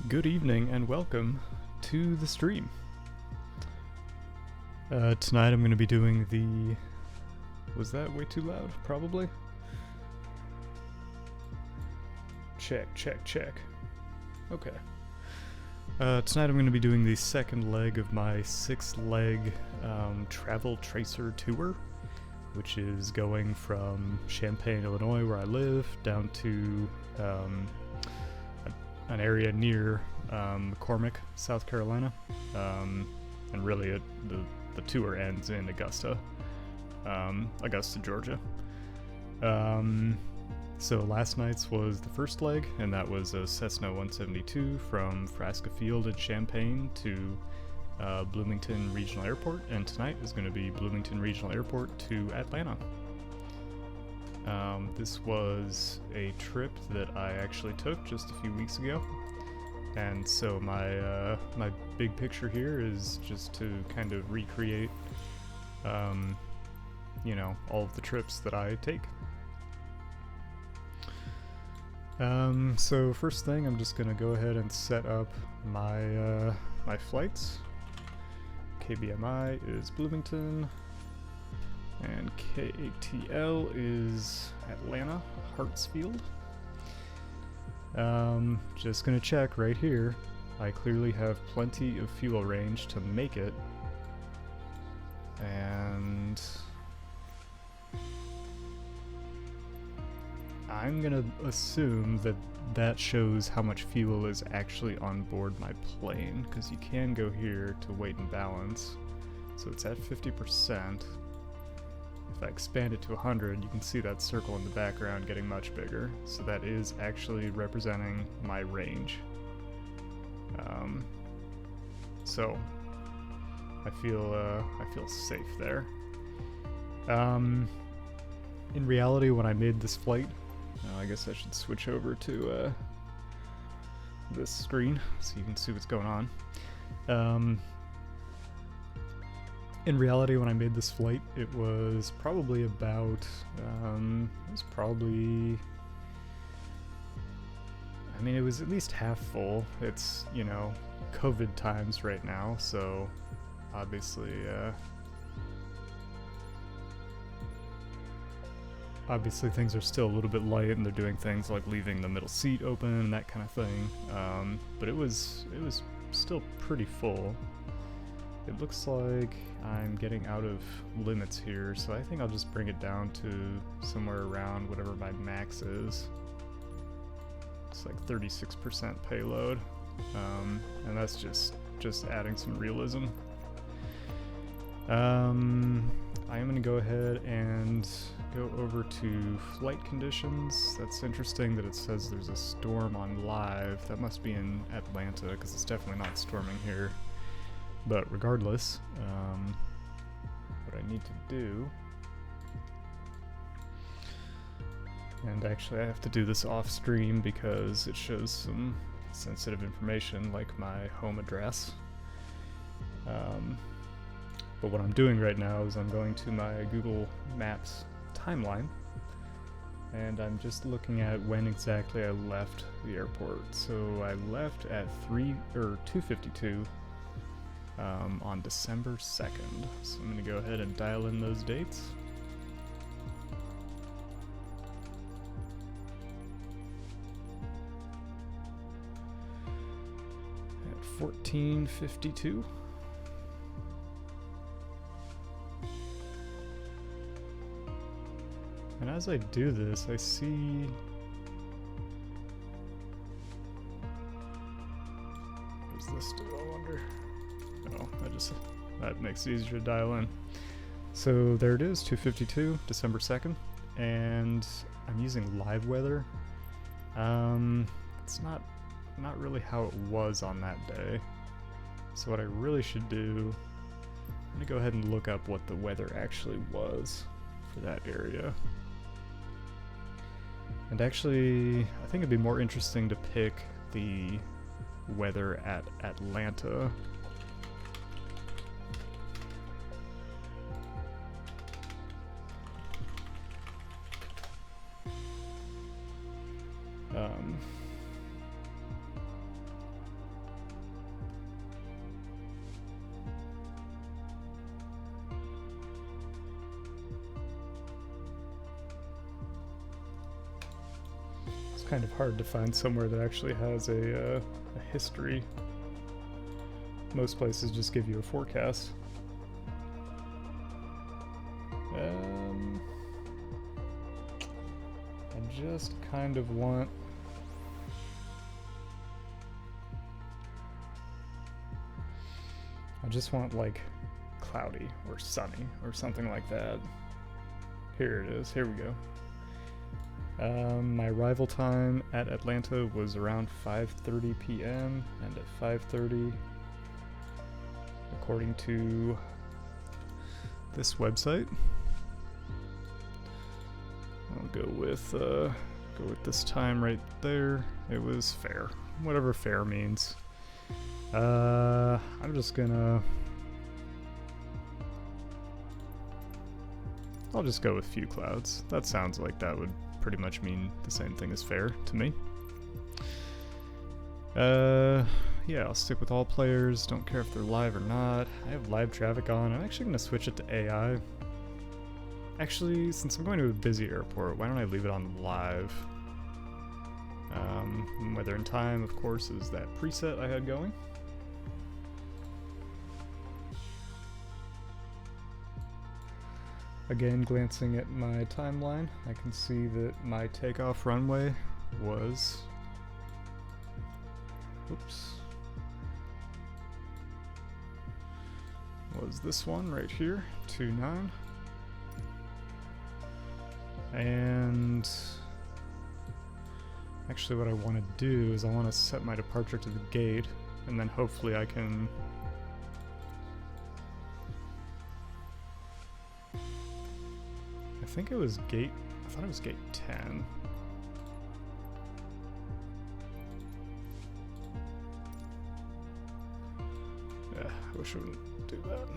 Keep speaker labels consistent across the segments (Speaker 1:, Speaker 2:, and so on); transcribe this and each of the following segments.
Speaker 1: Good evening and welcome to the stream. Tonight I'm going to be doing the... Was that way too loud? Probably. Check. Okay. Tonight I'm going to be doing the second leg of my 6-leg travel tracer tour, which is going from Champaign, Illinois, where I live, down to an area near McCormick, South Carolina, and really the tour ends in Augusta, Georgia. So last night's was the first leg, and that was a Cessna 172 from Frasca Field in Champaign to Bloomington Regional Airport, and tonight is going to be Bloomington Regional Airport to Atlanta. This was a trip that I actually took just a few weeks ago, and so my big picture here is just to kind of recreate, all of the trips that I take. So first thing, I'm just gonna go ahead and set up my my flights. KBMI is Bloomington, and KATL is Atlanta, Hartsfield. Just gonna check right here. I clearly have plenty of fuel range to make it, and I'm gonna assume that that shows how much fuel is actually on board my plane, because you can go here to weight and balance. So it's at 50%. If I expand it to 100, you can see that circle in the background getting much bigger. So that is actually representing my range. So I feel safe there. In reality, when I made this flight, I guess I should switch over to this screen so you can see what's going on. In reality, when I made this flight, it was probably about, it was at least half full. It's, COVID times right now, so obviously things are still a little bit light, and they're doing things like leaving the middle seat open and that kind of thing. But it was still pretty full. It looks like I'm getting out of limits here, so I think I'll just bring it down to somewhere around whatever my max is. It's like 36% payload, and that's just adding some realism. I am going to go ahead and go over to flight conditions. That's interesting that it says there's a storm on live. That must be in Atlanta, because it's definitely not storming here. But regardless, what I need to do, and actually I have to do this off stream because it shows some sensitive information like my home address. But what I'm doing right now is I'm going to my Google Maps timeline, and I'm just looking at when exactly I left the airport. So I left at 2:52 on December 2nd. So I'm going to go ahead and dial in those dates. At 14:52. And as I do this, I see... Is this still, I wonder? No, that makes it easier to dial in. So there it is, 2:52, December 2nd, and I'm using live weather. It's not really how it was on that day. So what I really should do, I'm gonna go ahead and look up what the weather actually was for that area. And actually, I think it'd be more interesting to pick the weather at Atlanta. kind of hard to find somewhere that actually has a history. Most places just give you a forecast. I just kind of want... I just want like cloudy or sunny or something like that. Here it is, here we go. My arrival time at Atlanta was around 5:30 p.m. and at 5:30, according to this website, I'll go with this time right there. It was fair, whatever fair means. I'm just gonna... I'll just go with few clouds. That sounds like that would pretty much mean the same thing as fair to me. Yeah, I'll stick with all players. Don't care if they're live or not. I have live traffic on. I'm actually gonna switch it to AI. Actually, since I'm going to a busy airport, why don't I leave it on live? Weather and time, of course, is that preset I had going. Again, glancing at my timeline, I can see that my takeoff runway was... Oops. Was this one right here, 29. And actually what I want to do is I want to set my departure to the gate, and then hopefully I can... I think it was gate... I thought it was gate 10. Yeah, I wish I wouldn't do that.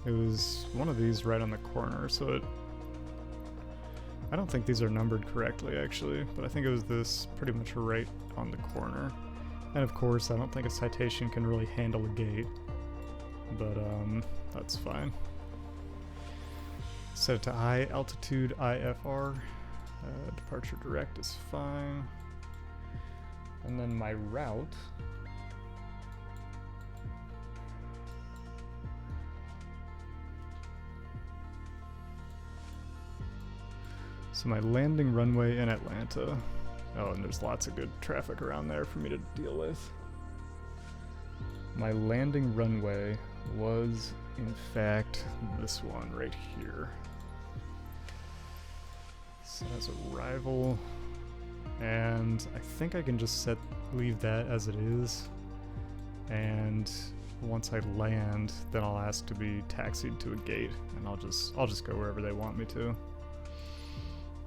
Speaker 1: It was one of these right on the corner, so it... I don't think these are numbered correctly, actually, but I think it was this pretty much right on the corner. And of course, I don't think a citation can really handle a gate, but that's fine. Set it to high altitude IFR. Departure direct is fine. And then my route. So my landing runway in Atlanta. Oh, and there's lots of good traffic around there for me to deal with. My landing runway was, in fact, this one right here. So as arrival, and I think I can just leave that as it is, and once I land, then I'll ask to be taxied to a gate, and I'll just go wherever they want me to.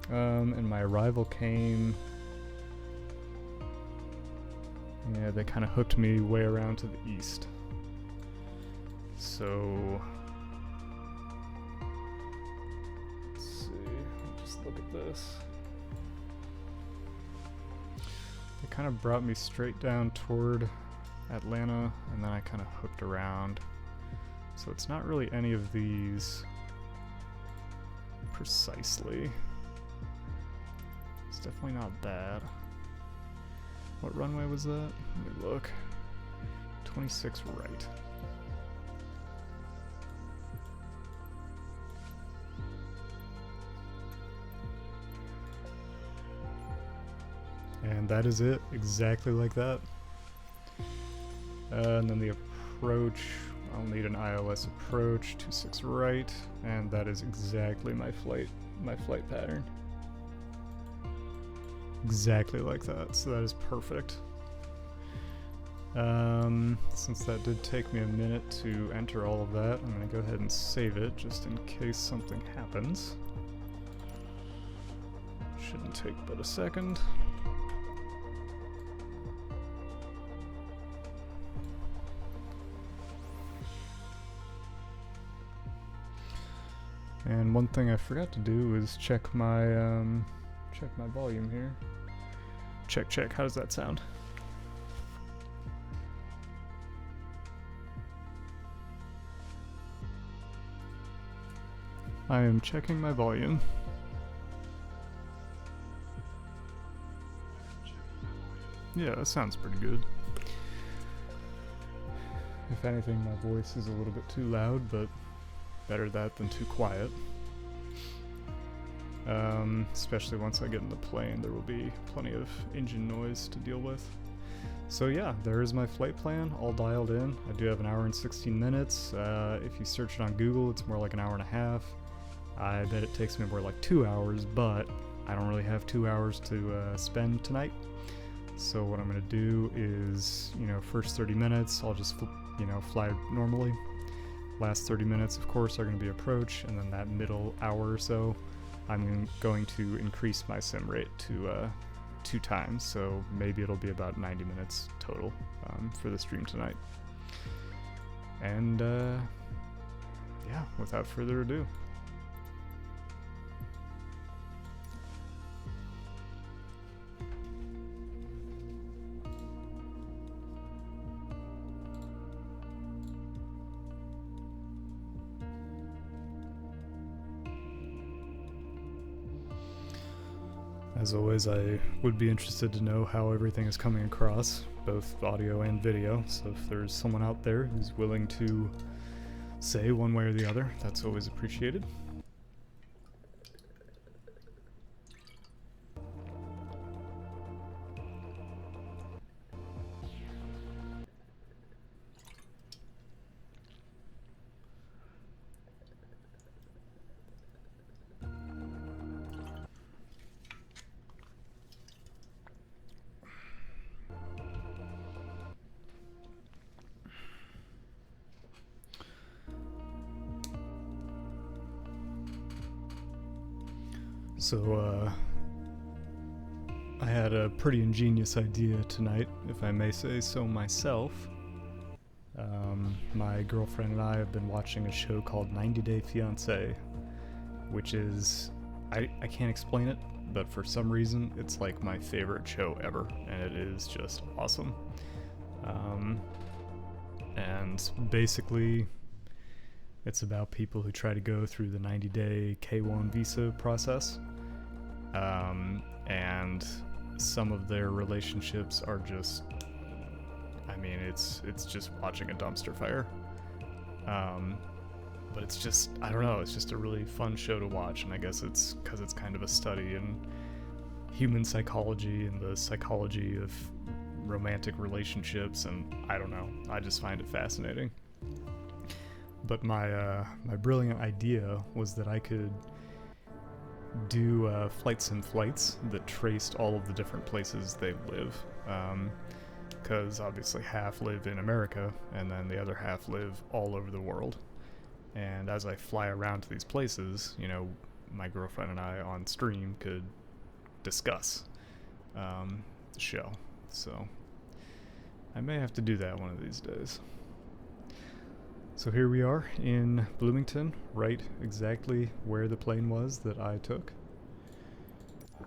Speaker 1: And my arrival came... Yeah, they kind of hooked me way around to the east. So... Let's see, just look at this. They kind of brought me straight down toward Atlanta, and then I kind of hooked around. So it's not really any of these precisely. It's definitely not that. What runway was that? Let me look. 26 right. And that is it, exactly like that. And then the approach, I'll need an ILS approach, 26 right, and that is exactly my flight pattern. Exactly like that, so that is perfect. Since that did take me a minute to enter all of that, I'm gonna go ahead and save it just in case something happens. Shouldn't take but a second. And one thing I forgot to do was check my volume here. Check, how does that sound? I am checking my volume. Yeah, that sounds pretty good. If anything, my voice is a little bit too loud, but better that than too quiet. Especially once I get in the plane, there will be plenty of engine noise to deal with. So yeah, there is my flight plan, all dialed in. I do have an hour and 16 minutes. If you search it on Google, it's more like an hour and a half. I bet it takes me more like 2 hours, but I don't really have 2 hours to spend tonight. So what I'm gonna do is, first 30 minutes, I'll just, fly normally. Last 30 minutes, of course, are gonna be approach, and then that middle hour or so, I'm going to increase my sim rate to 2 times, so maybe it'll be about 90 minutes total for the stream tonight. And yeah, without further ado. As always, I would be interested to know how everything is coming across, both audio and video, so if there's someone out there who's willing to say one way or the other, that's always appreciated. So, I had a pretty ingenious idea tonight, if I may say so myself. My girlfriend and I have been watching a show called 90 Day Fiancé, which is, I can't explain it, but for some reason it's like my favorite show ever, and it is just awesome. And basically, it's about people who try to go through the 90-day K1 visa process. And some of their relationships are just, it's just watching a dumpster fire. But it's just, I don't know, it's just a really fun show to watch, and I guess it's because it's kind of a study in human psychology and the psychology of romantic relationships, and I don't know, I just find it fascinating. But my brilliant idea was that I could do flights and flights that traced all of the different places they live, because obviously half live in America and then the other half live all over the world. And as I fly around to these places, my girlfriend and I on stream could discuss the show. So I may have to do that one of these days. So here we are in Bloomington, right exactly where the plane was that I took.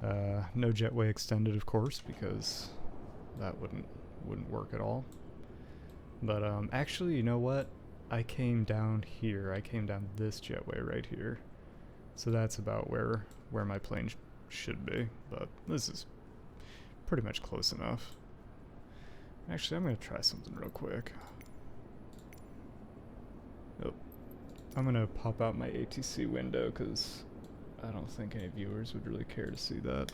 Speaker 1: No jetway extended, of course, because that wouldn't work at all. But actually, you know what? I came down here. I came down this jetway right here. So that's about where my plane should be. But this is pretty much close enough. Actually, I'm going to try something real quick. Oh, I'm gonna pop out my ATC window because I don't think any viewers would really care to see that.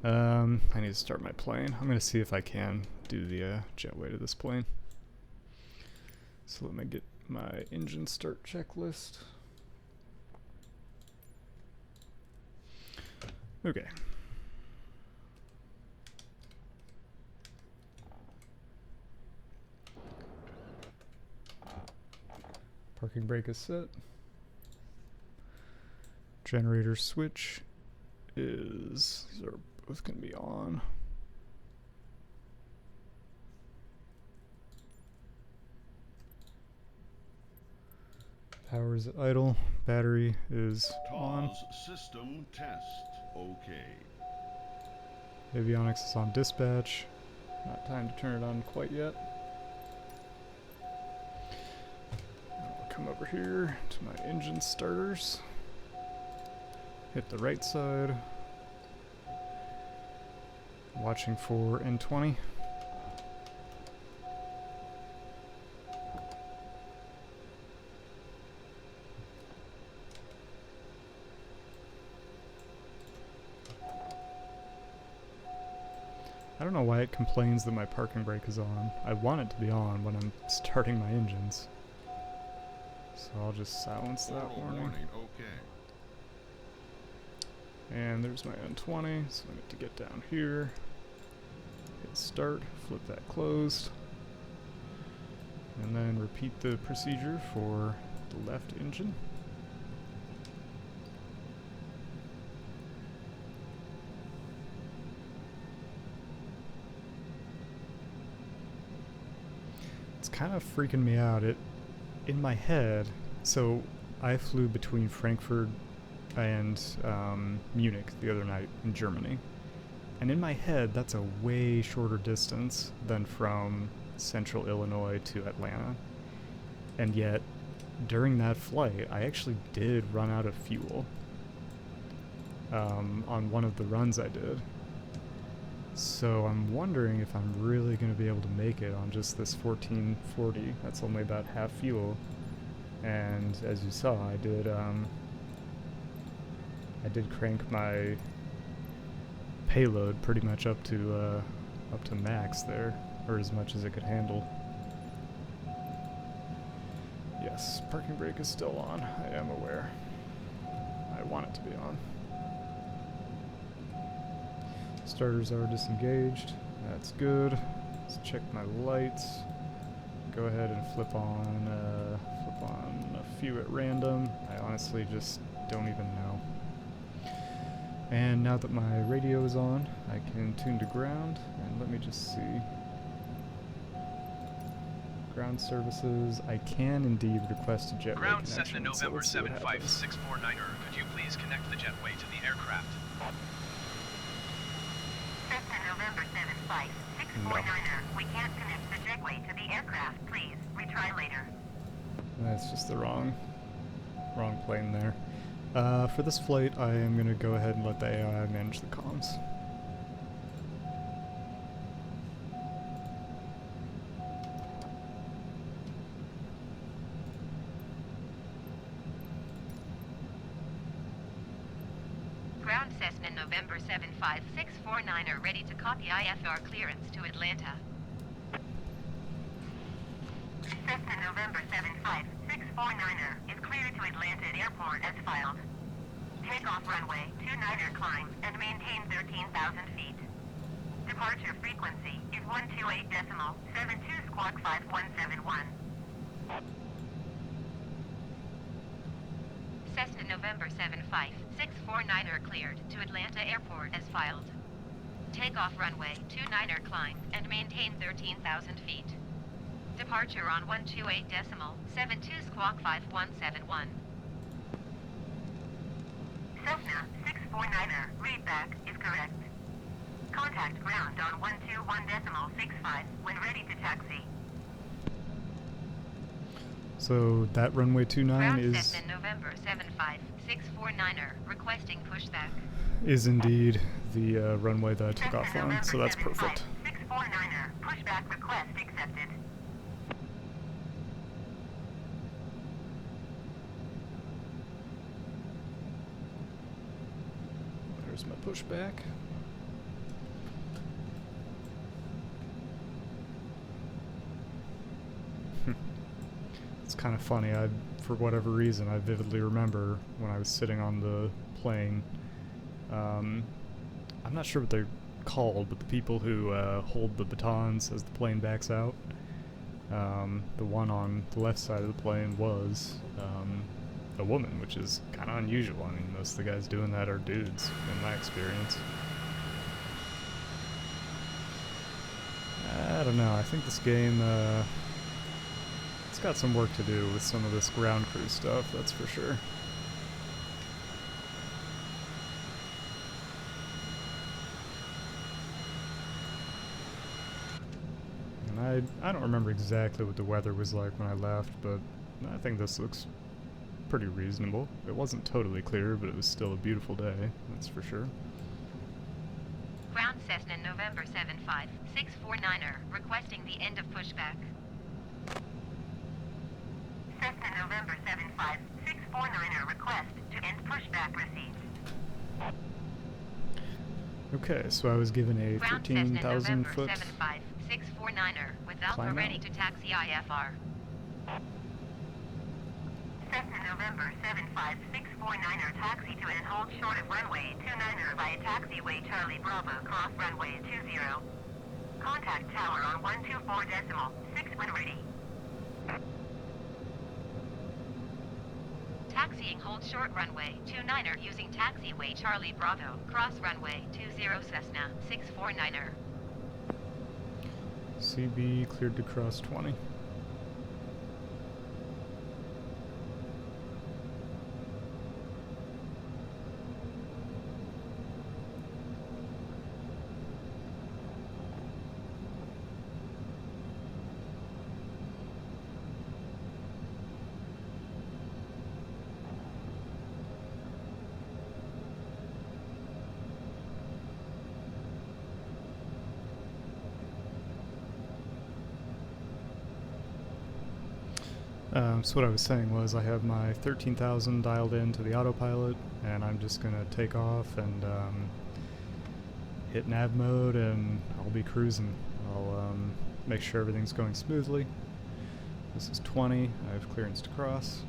Speaker 1: I need to start my plane. I'm gonna see if I can do the jetway to this plane. So let me get my engine start checklist. Okay. Parking brake is set. Generator switch is, these are both going to be on. Power is at idle. Battery is on.
Speaker 2: System test. Okay.
Speaker 1: Avionics is on dispatch. Not time to turn it on quite yet. Come over here to my engine starters. Hit the right side. Watching for N20. I don't know why it complains that my parking brake is on. I want it to be on when I'm starting my engines. So I'll just silence that warning.
Speaker 2: Okay.
Speaker 1: And there's my N20, so I need to get down here. Hit start, flip that closed. And then repeat the procedure for the left engine. It's kind of freaking me out. In my head, so I flew between Frankfurt and Munich the other night in Germany. And in my head, that's a way shorter distance than from central Illinois to Atlanta. And yet, during that flight, I actually did run out of fuel on one of the runs I did. So I'm wondering if I'm really going to be able to make it on just this 1440. That's only about half fuel. And as you saw, I did crank my payload pretty much up to max there, or as much as it could handle. Yes, parking brake is still on. I am aware. I want it to be on. Starters are disengaged. That's good. Let's check my lights. Go ahead and flip on a few at random. I honestly just don't even know. And now that my radio is on, I can tune to ground, and let me just see. Ground services, I can indeed request a jetway
Speaker 3: Ground
Speaker 1: connection.
Speaker 3: Cessna November
Speaker 1: so let's see what happens.
Speaker 3: 75649er, could you please connect the jetway to the aircraft?
Speaker 4: Cessna November 75649er, we can't connect the jetway to the aircraft, please. Retry later.
Speaker 1: That's just the wrong plane there. For this flight, I am going to go ahead and let the AI manage the comms.
Speaker 4: Ground Cessna November 75649er, ready to copy IFR clearance to Atlanta. Cessna November 75649er is cleared to Atlanta Airport as filed. Takeoff runway 29er climb and maintain 13,000 feet. Departure frequency is 128.72 squawk 5171. Cessna November 75649er cleared to Atlanta Airport as filed. Takeoff runway 29er climb and maintain 13,000 feet. Departure on 128.72 squawk 5171. Cessna 649er, readback is correct. Contact ground on 121.65 when ready to taxi.
Speaker 1: So that runway 29
Speaker 4: Ground
Speaker 1: is
Speaker 4: Cessna November 75649er, requesting pushback.
Speaker 1: is indeed the runway that I took
Speaker 4: Cessna
Speaker 1: off on,
Speaker 4: November
Speaker 1: so that's perfect.
Speaker 4: 75649er, pushback request accepted.
Speaker 1: There's my pushback. It's kind of funny. For whatever reason, I vividly remember when I was sitting on the plane. I'm not sure what they're called, but the people who hold the batons as the plane backs out. The one on the left side of the plane was a woman, which is kind of unusual. I mean, most of the guys doing that are dudes, in my experience. I don't know. I think this game, it's got some work to do with some of this ground crew stuff, that's for sure. And I don't remember exactly what the weather was like when I left, but I think this looks pretty reasonable. It wasn't totally clear, but it was still a beautiful day, that's for sure.
Speaker 4: Ground Cessna November 75, 649er, requesting the end of pushback. Cessna November 75, 649er, request to end pushback received.
Speaker 1: Okay, so I was given a
Speaker 4: Ground Cessna
Speaker 1: 13,000
Speaker 4: November
Speaker 1: foot
Speaker 4: 75, 649er, with Alpha
Speaker 1: climb
Speaker 4: ready
Speaker 1: out.
Speaker 4: to taxi IFR. Cessna November 75, 649er, taxi to and hold short of runway 29er via taxiway Charlie Bravo, cross runway 20. Contact tower on 124.6 when ready. Taxiing hold short runway 29er using taxiway Charlie Bravo, cross runway 20 Cessna 649er.
Speaker 1: CB cleared to cross 20. So what I was saying was I have my 13,000 dialed into the autopilot, and I'm just going to take off and hit nav mode, and I'll be cruising. I'll make sure everything's going smoothly. This is 20. I have clearance to cross.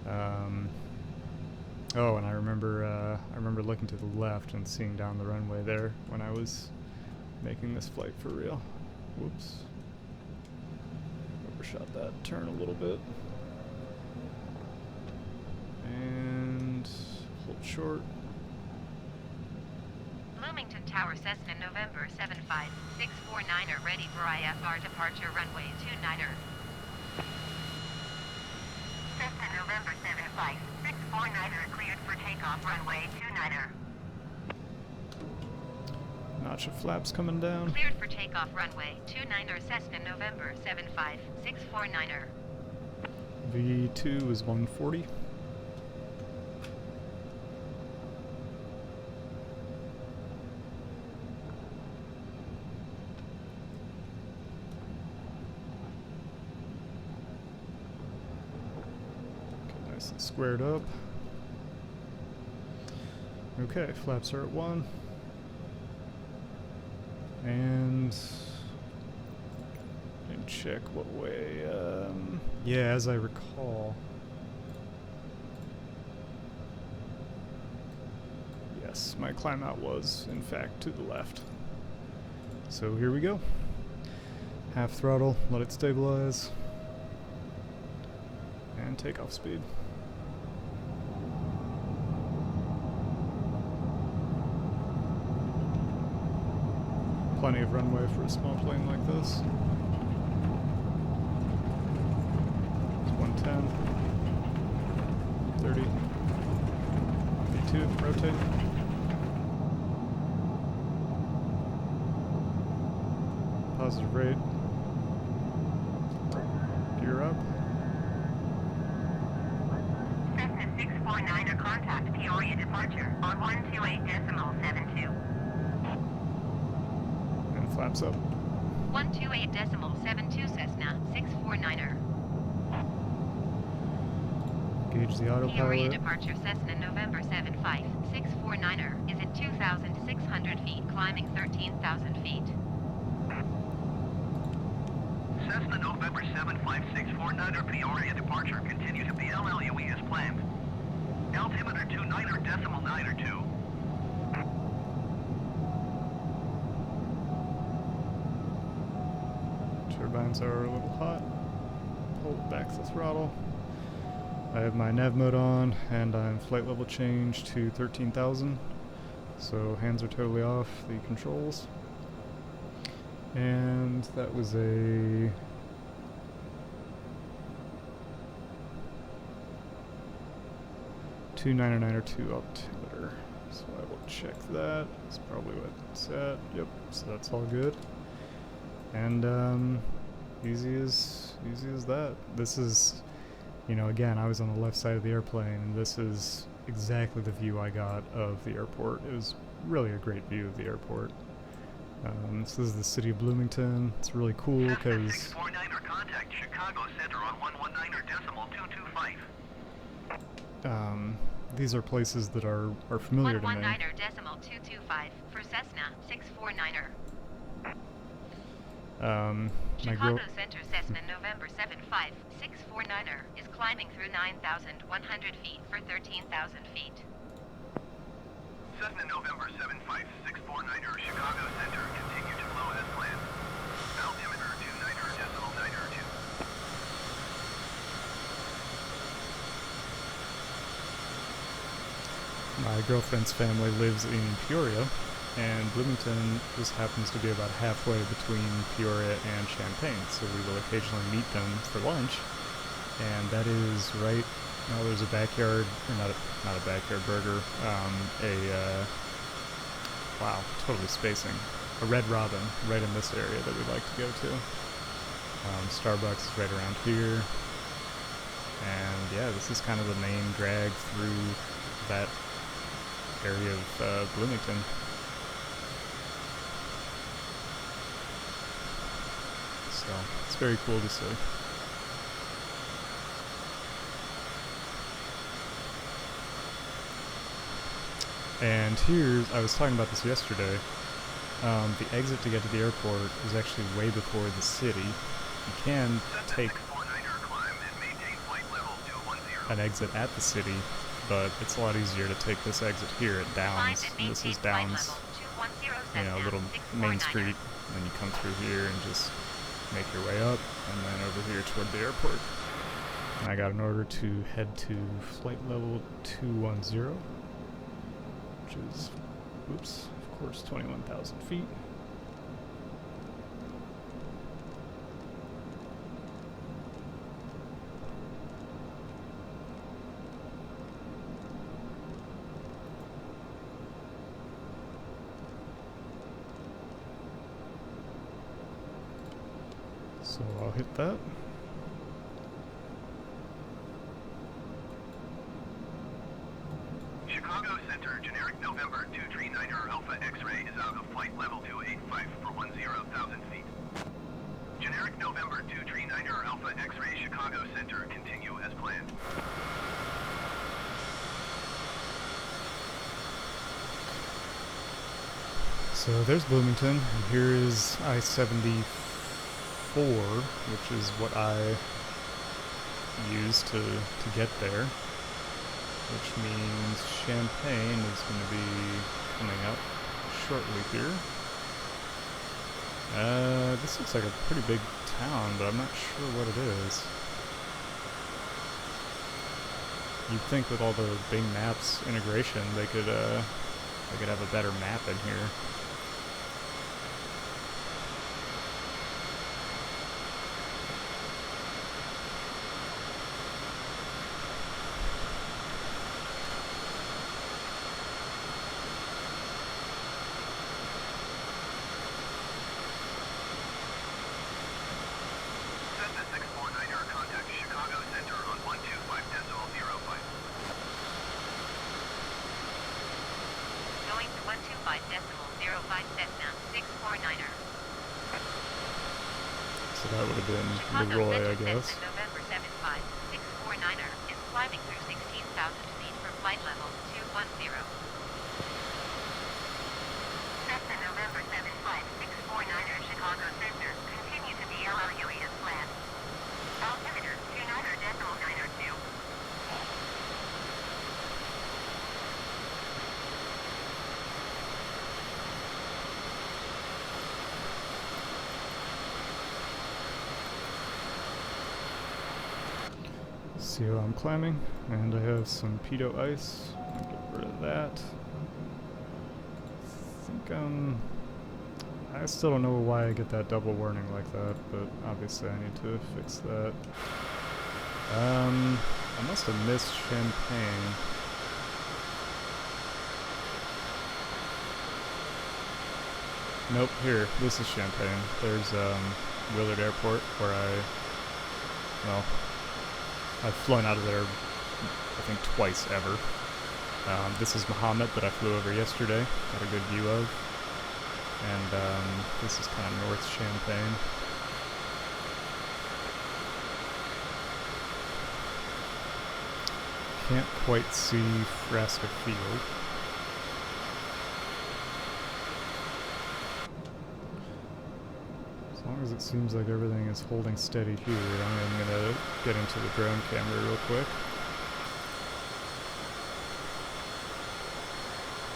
Speaker 1: Oh, and I remember looking to the left and seeing down the runway there when I was making this flight for real. Whoops. Overshot that turn a little bit. And hold short.
Speaker 4: Bloomington Tower Cessna November 75, 649er, ready for IFR departure runway 29er. Cessna November 75, 649er, cleared for takeoff runway 29er.
Speaker 1: Notch of flaps coming down.
Speaker 4: Cleared for takeoff runway 29er, Cessna November 75, 649er.
Speaker 1: V2 is 140. Okay, nice and squared up. Okay, flaps are at 1. And check what way, yeah, as I recall, yes, my climb out was, in fact, to the left. So here we go. Half throttle, let it stabilize, and takeoff speed. Plenty of runway for a small plane like this. It's 110, 30, V2, rotate. Positive rate. Gear up.
Speaker 4: Cessna 649er, contact Peoria departure on 128.72.
Speaker 1: Flaps up.
Speaker 4: 128.72 Cessna 649er.
Speaker 1: Gauge the
Speaker 4: Peoria
Speaker 1: autopilot.
Speaker 4: departure Cessna November 75, 649er is at 2,600 feet, climbing 13,000 feet.
Speaker 3: Cessna November 75649er Peoria departure. Continue to BLLUE as planned. Altimeter 29er.92.
Speaker 1: Turbines are a little hot. Hold back the throttle. I have my nav mode on, and I'm flight level changed to 13,000. So hands are totally off the controls. And that was a (299) altimeter. So I will check that. That's probably what it's at. Yep. So that's all good. And easy as that. This is, you know, again, I was on the left side of the airplane, and this is exactly the view I got of the airport. It was really a great view of the airport. So this is the city of Bloomington. It's really cool
Speaker 3: Cessna
Speaker 1: because
Speaker 3: 649 or contact Chicago Center on 119 or decimal 225.
Speaker 1: these are places that are familiar to me.
Speaker 4: 119er decimal 225 for Cessna 649er.
Speaker 1: My girl,
Speaker 4: Chicago Center Cessna November 75 649er is climbing through 9,100 feet for 13,000 feet.
Speaker 3: Cessna November 75649er, Chicago Center, continue to flow as planned. Altimeter 29er, decimal 9er 2.
Speaker 1: my girlfriend's family lives in Peoria, and Bloomington just happens to be about halfway between Peoria and Champaign, so we will occasionally meet them for lunch, and that is right, now there's a backyard, or not a backyard burger, wow, totally spacing, a Red Robin right in this area that we like to go to. Starbucks is right around here, and yeah, this is kind of the main drag through that area of Bloomington. So it's very cool to see. And here's, I was talking about this yesterday, the exit to get to the airport is actually way before the city. You can take an exit at the city, but it's a lot easier to take this exit here at Downs. And this is Downs, you know, a little main street, and then you come through here and just make your way up, and then over here toward the airport. And I got an order to head to flight level 210, which is, oops, of course, 21,000 feet. So I'll hit that.
Speaker 3: Chicago Center, generic November 239er Alpha X-ray is out of flight level 285 for 10,000 feet. Generic November 239er Alpha X-ray Chicago Center, continue as planned.
Speaker 1: So there's Bloomington, and here is I-74, which is what I use to get there, which means Champaign is going to be coming up shortly here. This looks like a pretty big town, but I'm not sure what it is. You'd think with all the Bing Maps integration, they could have a better map in here. So that would have been Leroy, I guess.
Speaker 4: November 75 649er is climbing through 16,000 feet for flight level 210. Cessna November 75 649er Chicago Center continue to be LLUE as planned. Altimeter 29er decimal 9er 2.
Speaker 1: See how I'm climbing, and I have some pedo ice. I'll get rid of that. I still don't know why I get that double warning like that, but obviously I need to fix that. I must have missed Champaign. Nope, here, this is Champaign. There's Willard Airport, where I've flown out of there, I think, twice ever. This is Muhammad that I flew over yesterday, got a good view of. And this is kind of North Champaign. Can't quite see Frasca Field. As long as it seems like everything is holding steady here, I'm gonna get into the drone camera real quick.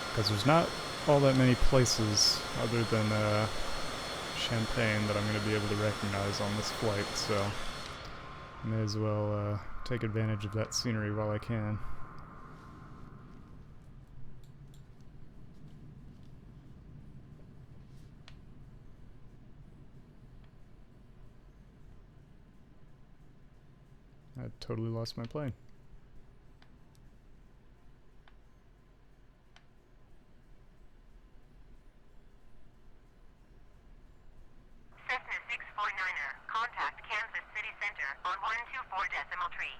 Speaker 1: Because there's not all that many places other than Champaign that I'm going to be able to recognize on this flight, so I may as well take advantage of that scenery while I can. I totally lost my plane.
Speaker 4: Cessna 649er, contact Kansas City Center on 124 decimal tree.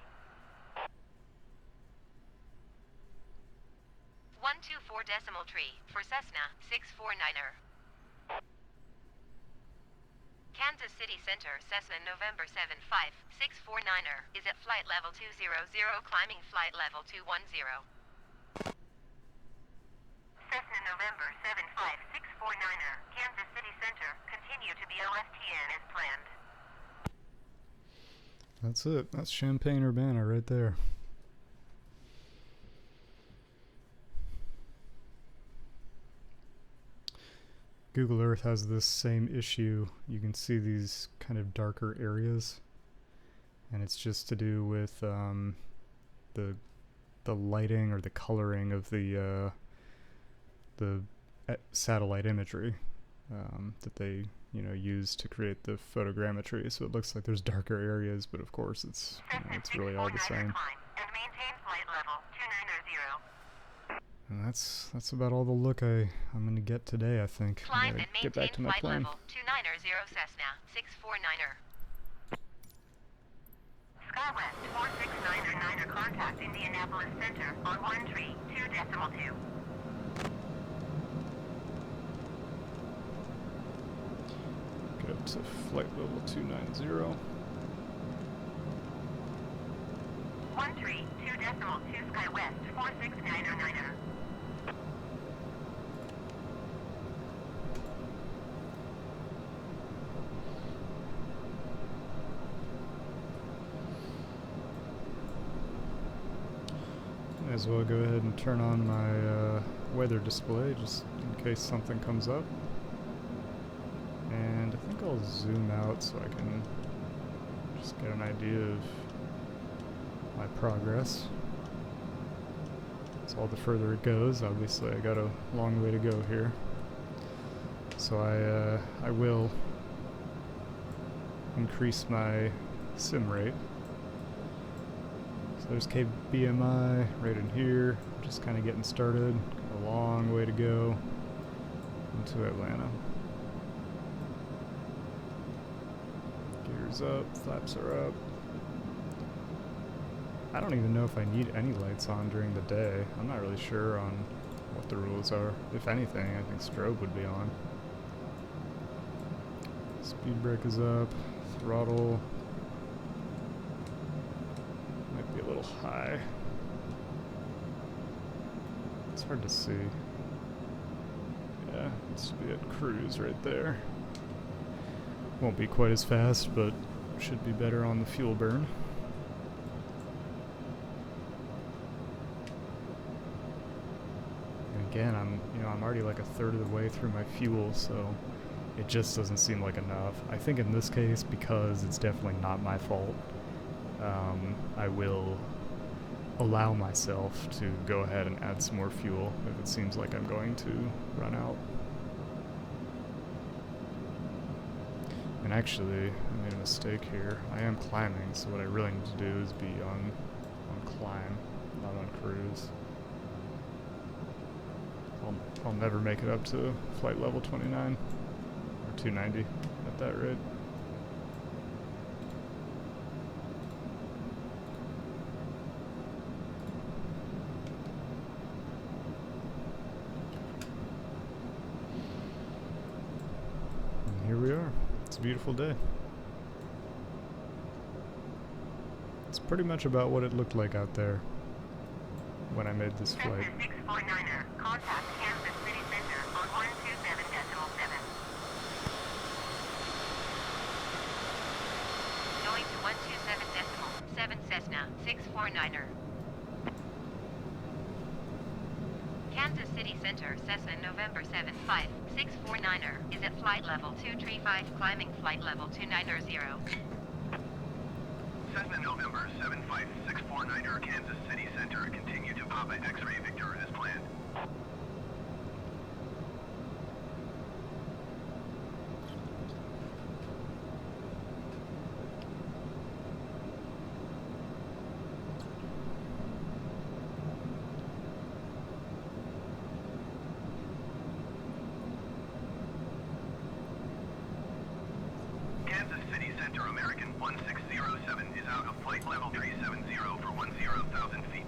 Speaker 4: 124 decimal tree for Cessna 649er. Kansas City Center, Cessna November 75 649er is at flight level 200, climbing flight level 210. Cessna November 75 649er, Kansas City Center, continue to be OFTN as planned.
Speaker 1: That's it. That's Champaign-Urbana right there. Google Earth has this same issue. You can see these kind of darker areas, and it's just to do with the lighting or the coloring of the satellite imagery that they use to create the photogrammetry. So it looks like there's darker areas, but of course it's it's really all the same.
Speaker 4: And maintain flight level 290.
Speaker 1: And that's about all the look I'm gonna get today, I think. I
Speaker 4: Climb
Speaker 1: gotta
Speaker 4: and
Speaker 1: get back to
Speaker 4: maintain
Speaker 1: my
Speaker 4: flight
Speaker 1: plane.
Speaker 4: level 290 Cessna 649er. SkyWest 469er contact Indianapolis Center on 132.2.
Speaker 1: Get up to flight level 290.
Speaker 4: 132.2 SkyWest 469er.
Speaker 1: May as well go ahead and turn on my weather display just in case something comes up. And I think I'll zoom out so I can just get an idea of my progress. So all the further it goes, obviously I got a long way to go here. So I will increase my sim rate. So there's KBMI right in here, just kind of getting started. Got a long way to go into Atlanta. Gears up, flaps are up. I don't even know if I need any lights on during the day. I'm not really sure on what the rules are. If anything, I think strobe would be on. Speed brake is up, throttle might be a little high. It's hard to see. Yeah, it's be at cruise right there. Won't be quite as fast, but should be better on the fuel burn. And again, I'm already like a third of the way through my fuel, so it just doesn't seem like enough. I think in this case, because it's definitely not my fault, I will allow myself to go ahead and add some more fuel if it seems like I'm going to run out. And actually, I made a mistake here. I am climbing, so what I really need to do is be on climb, not on cruise. I'll never make it up to flight level 29 or 290 at that rate. a beautiful day. It's pretty much about what it looked like out there when I made this flight.
Speaker 4: Cessna 649er, contact Kansas City Center on 127.7. Going to 127.7 Cessna 649er. Kansas City Center, Cessna November 75 649er is at flight level 235, climbing flight level 290.
Speaker 3: Cessna November 75649er, Kansas City Center, continue to Papa X-Ray Victor as planned. Kansas City Center, American 1607 is out of flight level 370 for 10,000 feet.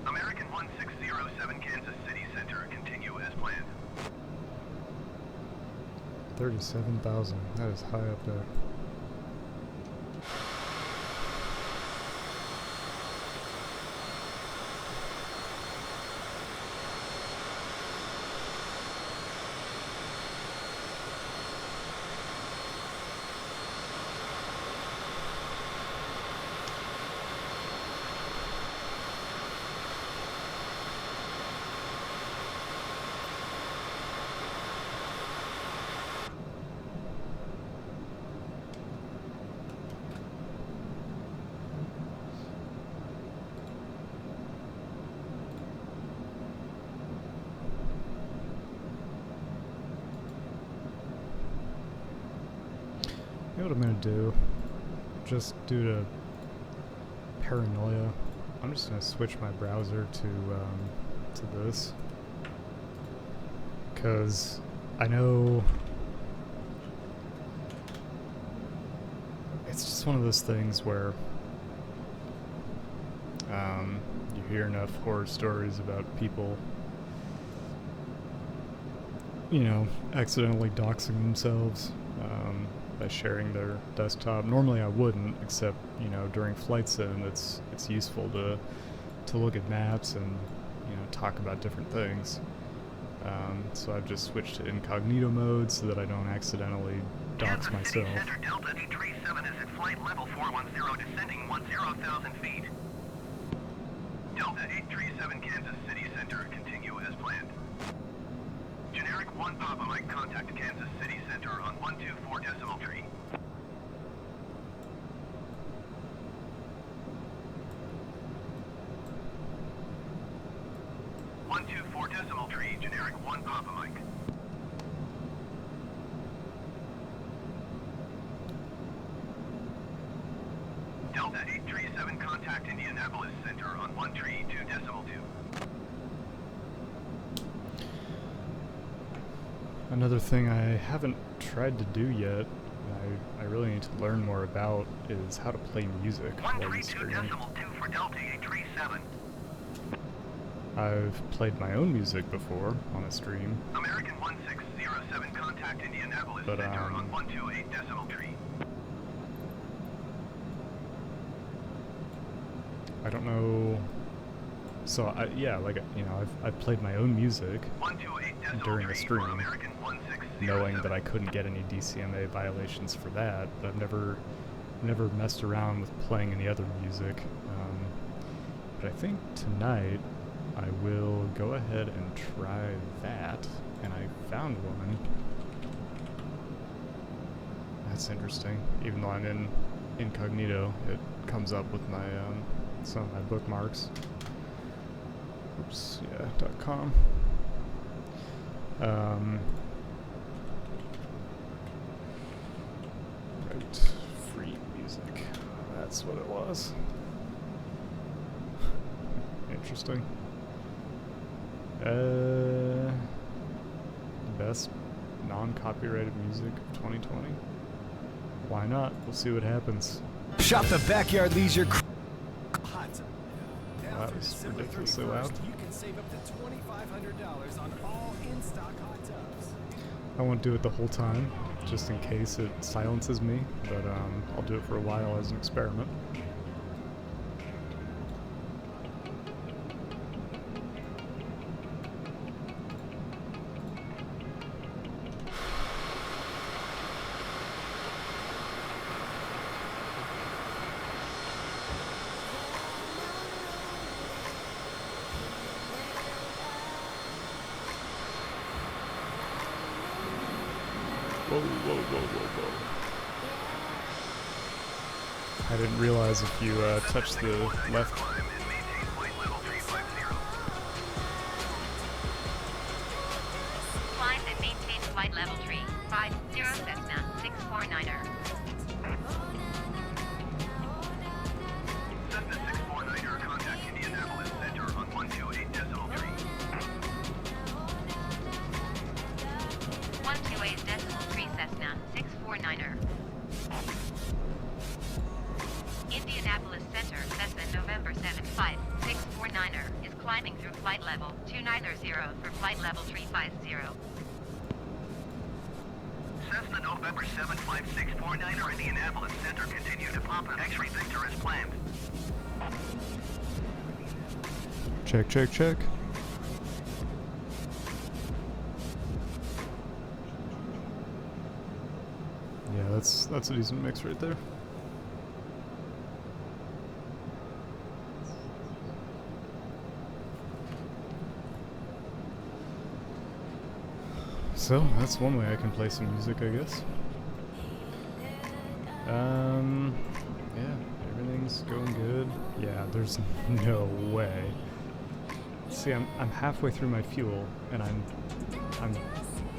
Speaker 3: American 1607, Kansas City Center, continue as planned.
Speaker 1: 37,000. That is high up there. You know what I'm gonna do? Just due to paranoia, I'm just gonna switch my browser to this, cause I know it's just one of those things where you hear enough horror stories about people, you know, accidentally doxing themselves by sharing their desktop. Normally I wouldn't, except, you know, during flight sim it's useful to look at maps and, you know, talk about different things. So I've just switched to incognito mode so that I don't accidentally dox myself.
Speaker 3: Kansas City Center, Delta 837 is at flight level 410, descending 10,000 feet. Delta 837, Kansas City Center, continue as planned. Generic 1 Papa Mike, contact Kansas City Center on 124 decimal tree. Decimal tree, generic 1 Papa Mike. Delta 837, contact Indianapolis Center on 1 tree 2 decimal 2.
Speaker 1: Another thing I haven't tried to do yet, and I really need to learn more about, is how to play music while you
Speaker 3: 132
Speaker 1: stream.
Speaker 3: decimal 2 for Delta 837.
Speaker 1: I've played my own music before on a stream,
Speaker 3: American 1607, contact Indianapolis
Speaker 1: but
Speaker 3: Center on 128 decimal tree.
Speaker 1: I don't know. So yeah, like, you know, I've played my own music
Speaker 3: 128 decimal
Speaker 1: during the
Speaker 3: 3
Speaker 1: stream,
Speaker 3: for American 1607.
Speaker 1: knowing that I couldn't get any DCMA violations for that, but I've never messed around with playing any other music. But I think tonight I will go ahead and try that, and I found one. That's interesting. Even though I'm in incognito, it comes up with my some of my bookmarks. Oops, yeah, .com. Right, free music. That's what it was. Interesting. Best non-copyrighted music of 2020. Why not? We'll see what happens.
Speaker 5: Shop the Backyard Leisure.
Speaker 1: That was ridiculously loud.
Speaker 5: You can save up to $2,500 on all in-stock hot tubs.
Speaker 1: I won't do it the whole time. just in case it silences me, but I'll do it for a while as an experiment. Whoa, whoa, whoa, whoa, whoa. I didn't realize if you touch the left.
Speaker 3: Climb and maintain flight level 350.
Speaker 4: Climb and maintain flight level 350 Cessna 649er.
Speaker 3: Cessna 649er, contact Indianapolis Center on 128.3.
Speaker 4: 128.3 Cessna 649er. Indianapolis Center, Cessna November 75 649er is climbing through flight level 290 for flight level 350.
Speaker 3: Cessna November 75649er, Indianapolis Center, continue to pop an X-ray Victor as planned.
Speaker 1: Check, check, check. Yeah, that's a decent mix right there. So, that's one way I can play some music, I guess. Yeah, everything's going good. Yeah, there's no way. See, I'm halfway through my fuel, and I'm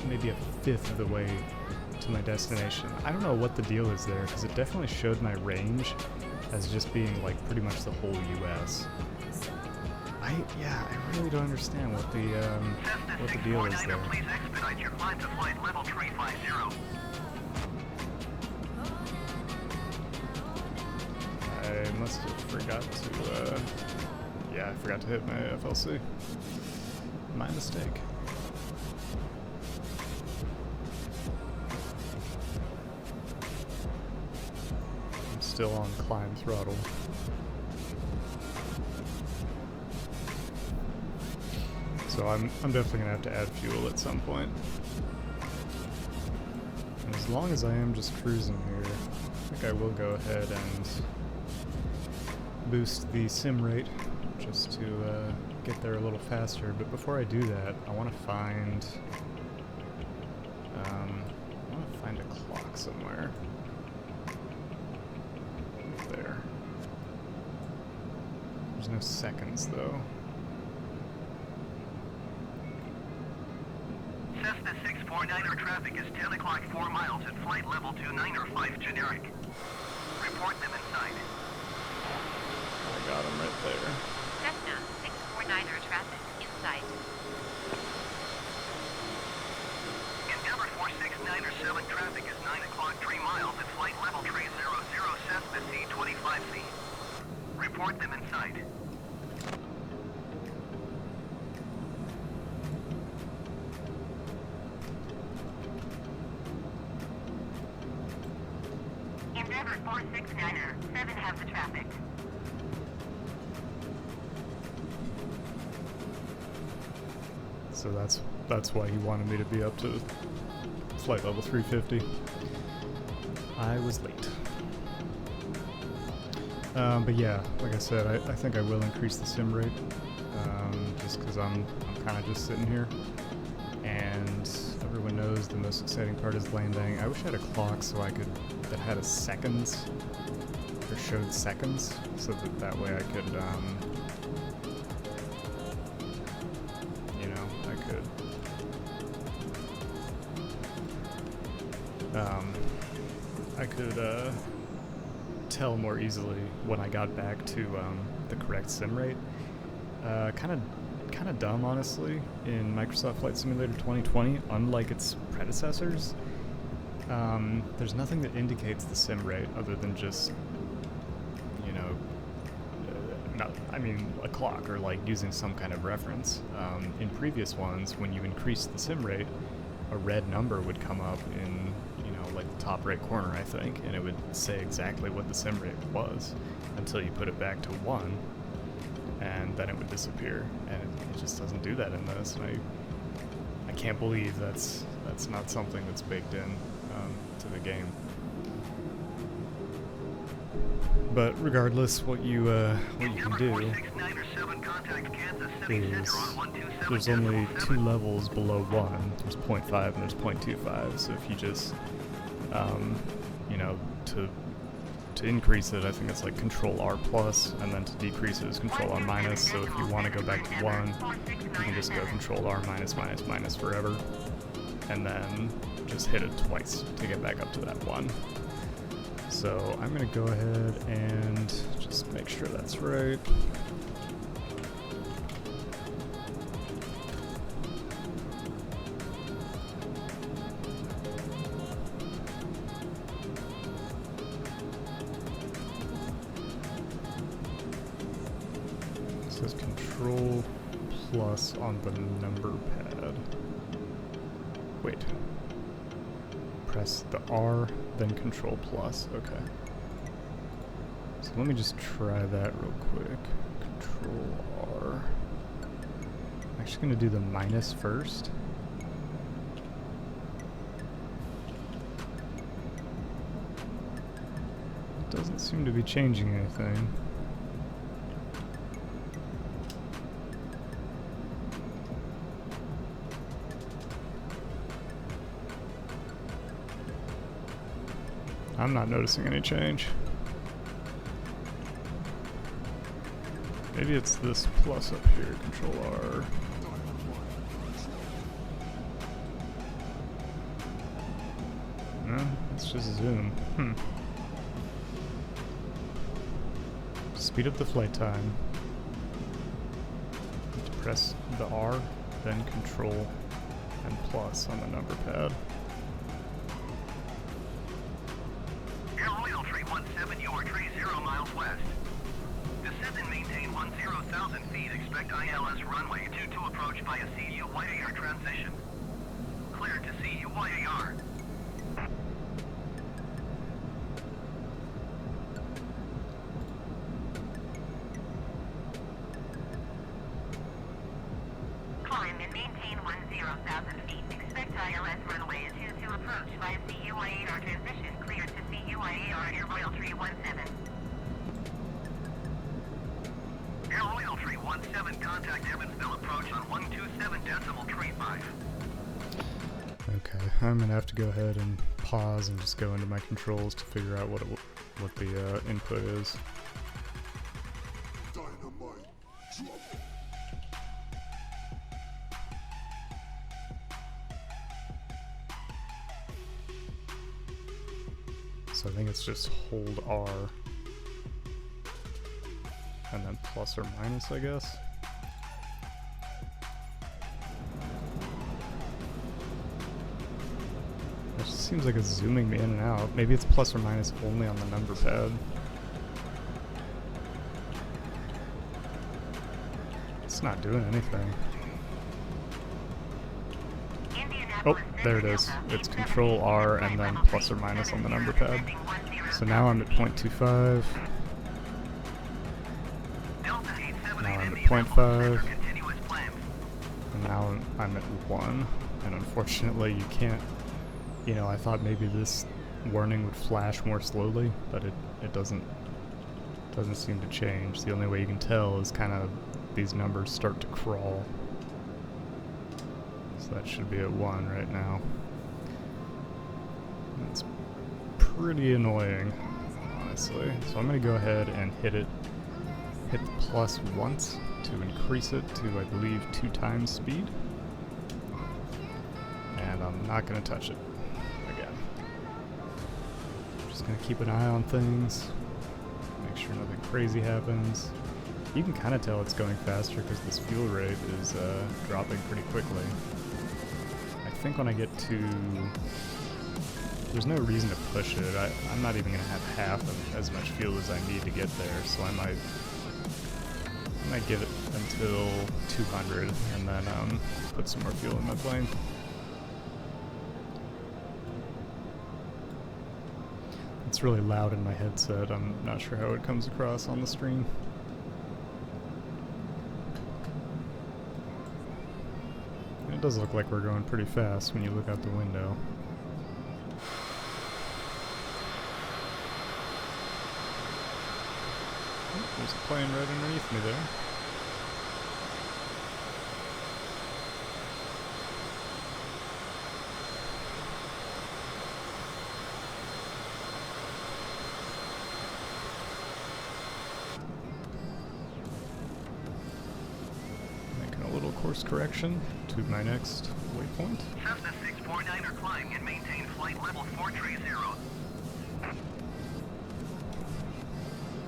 Speaker 1: maybe a fifth of the way to my destination. I don't know what the deal is there, because it definitely showed my range as just being like pretty much the whole U.S. I really don't understand what the deal is there.
Speaker 3: Please expedite your climb to flight level 350.
Speaker 1: I must have forgot to, yeah, I forgot to hit my FLC. My mistake. I'm still on climb throttle. So I'm definitely gonna have to add fuel at some point. And as long as I am just cruising here, I think I will go ahead and boost the sim rate just to get there a little faster. But before I do that, I want to find a clock somewhere. There. There's no seconds though.
Speaker 3: Cessna 649er traffic is 10 o'clock 4 miles at flight level 295 generic. Report them inside.
Speaker 1: I got him right there.
Speaker 4: Cessna 649er traffic in sight.
Speaker 3: Endeavor 469er 7 traffic is 9 o'clock 3 miles at flight level 300 Cessna C25C. Report them inside.
Speaker 4: Endeavor 469er 7 have the traffic.
Speaker 1: So that's why he wanted me to be up to flight level 350. I was late. But yeah, like I said, I think I will increase the sim rate, just because I'm kind of just sitting here. And everyone knows the most exciting part is landing. I wish I had a clock so I could, that had a seconds, or showed seconds, so that way I could, you know, I could tell more easily when I got back to the correct sim rate. Kind of dumb, honestly, in Microsoft Flight Simulator 2020, unlike its predecessors. There's nothing that indicates the sim rate other than just, you know, a clock or like using some kind of reference. In previous ones, when you increase the sim rate, a red number would come up in, you know, like the top right corner, I think, and it would say exactly what the sim rate was until you put it back to 1, and then it would disappear. And it just doesn't do that in this, and I can't believe that's not something that's baked in to the game. But regardless, what you can do is there's only 2 levels below 1. There's 0.5 and there's 0.25. So if you just you know, to increase it, I think it's like Control R plus, and then to decrease it is Control R minus. So if you want to go back to 1, you can just go Control R minus minus minus forever, and then just hit it twice to get back up to that 1. So I'm going to go ahead and just make sure that's right. It says Control plus on the number pad. Wait. Press the R, then Control plus. Okay. So let me just try that real quick. Control R. I'm actually going to do the minus first. It doesn't seem to be changing anything. I'm not noticing any change. Maybe it's this plus up here, Control R. No, it's just zoom. Speed up the flight time. Press the R, then Control and plus on the number pad.
Speaker 3: You are tree 0 miles west. Descend and maintain 10,000 feet. Expect ILS runway 22 approach via CU YAR transition. Cleared to CU YAR.
Speaker 4: Climb and maintain 10,000 feet. Expect ILS runway 22 approach via CU YAR transition. Cleared to CU YAR Air Royal Tree 17.
Speaker 3: Air Royal Tree 17, contact Evansville approach on 127.3.
Speaker 1: Okay, I'm gonna have to go ahead and pause and just go into my controls to figure out what the input is. So I think it's just hold R and then plus or minus, I guess. It just seems like it's zooming me in and out. Maybe it's plus or minus only on the number pad. It's not doing anything. Oh, there it is. It's Control R and then plus or minus on the number pad. So now I'm at 0.25. Now I'm at 0.5. And now I'm at 1. And unfortunately you can't, you know, I thought maybe this warning would flash more slowly, but it doesn't seem to change. The only way you can tell is kind of these numbers start to crawl. So that should be at 1 right now. That's pretty annoying, honestly. So I'm going to go ahead and hit the plus once to increase it to, I believe, 2 times speed. And I'm not going to touch it again. Just going to keep an eye on things, make sure nothing crazy happens. You can kind of tell it's going faster because this fuel rate is dropping pretty quickly. I think when I get to... There's no reason to push it. I'm not even going to have half of as much fuel as I need to get there, so I might give it until 200 and then put some more fuel in my plane. It's really loud in my headset. I'm not sure how it comes across on the screen. It does look like we're going pretty fast when you look out the window. Oh, there's a plane right underneath me there. Course correction to my next waypoint.
Speaker 3: Cessna 649er climb and maintain flight level 430.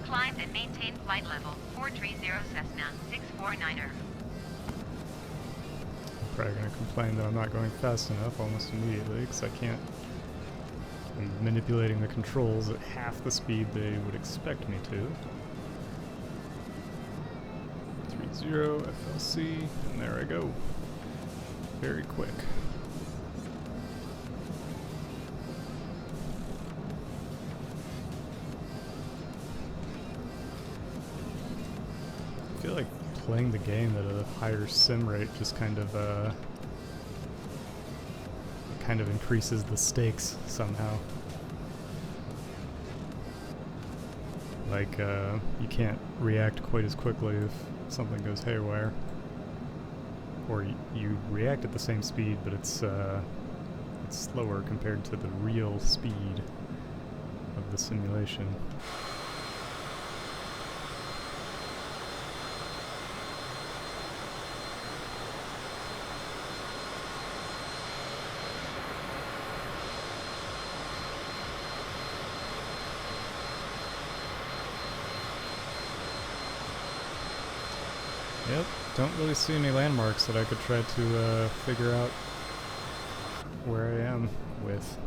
Speaker 4: Climb and maintain flight level 430 Cessna 649er.
Speaker 1: I'm probably going to complain that I'm not going fast enough almost immediately because I can't. I'm manipulating the controls at half the speed they would expect me to. 30 FLC, and there I go. Very quick. I feel like playing the game at a higher sim rate just kind of increases the stakes somehow. Like you can't react quite as quickly if something goes haywire, or you react at the same speed, but it's slower compared to the real speed of the simulation. Yep, don't really see any landmarks that I could try to figure out where I am with.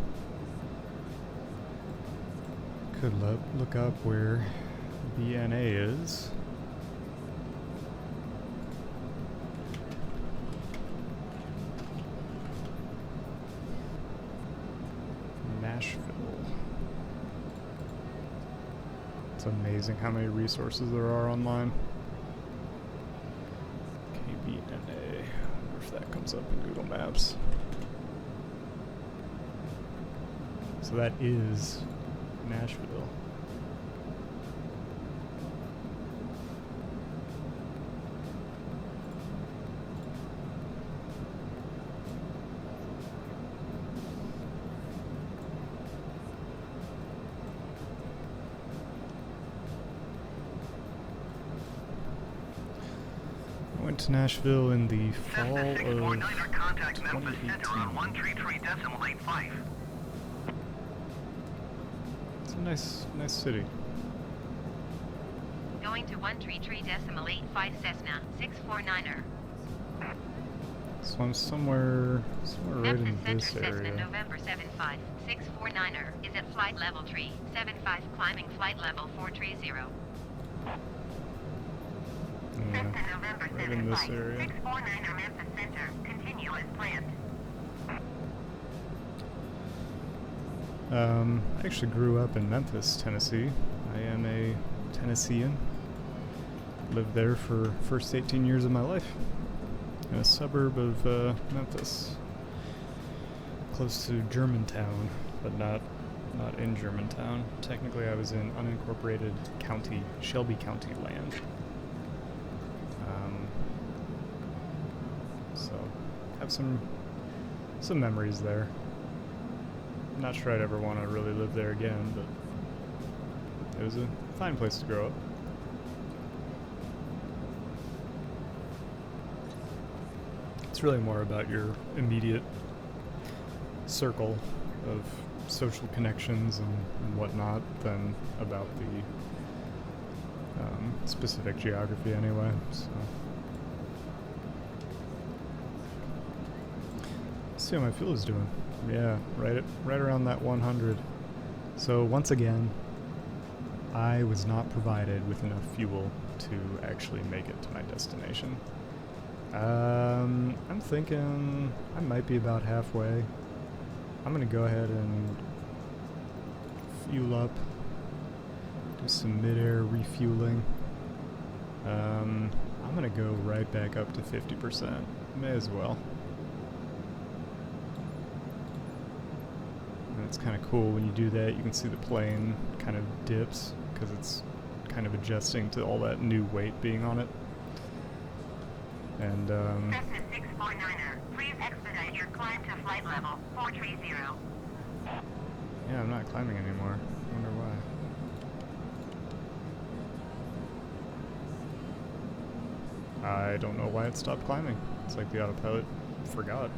Speaker 1: Could look up where BNA is. Nashville. It's amazing how many resources there are online. KBMI. I wonder if that comes up in Google Maps. So that is Nashville. I went to Nashville in the fall of
Speaker 3: 649er contact Memphis
Speaker 1: 2018.
Speaker 3: Center on 133.85.
Speaker 1: It's a nice city.
Speaker 4: Going to 133.85 Cessna 649er.
Speaker 1: So I'm somewhere right
Speaker 4: Memphis
Speaker 1: in this
Speaker 4: Center Cessna
Speaker 1: area.
Speaker 4: November 75 649er is at flight level 375 climbing flight level 430.
Speaker 1: Yeah,
Speaker 4: Cessna November
Speaker 1: right in this
Speaker 4: 75
Speaker 1: area.
Speaker 4: 649er Memphis Center. Continue as planned.
Speaker 1: I actually grew up in Memphis, Tennessee. I am a Tennessean. Lived there for first 18 years of my life. In a suburb of Memphis. Close to Germantown, but not in Germantown. Technically I was in unincorporated county, Shelby County land. So have some memories there. Not sure I'd ever want to really live there again, but it was a fine place to grow up. It's really more about your immediate circle of social connections and whatnot than about the specific geography anyway, so. Let's see how my fuel is doing. Yeah, right around that 100. So once again, I was not provided with enough fuel to actually make it to my destination. I'm thinking I might be about halfway. I'm gonna go ahead and, fuel up, do some mid-air refueling. I'm gonna go right back up to 50%. May as well. And it's kind of cool when you do that. You can see the plane kind of dips because it's kind of adjusting to all that new weight being on it. And
Speaker 4: Cessna 649er, please expedite your climb to flight level 430.
Speaker 1: yeah, I'm not climbing anymore. I wonder why. I don't know why it stopped climbing. It's like the autopilot forgot.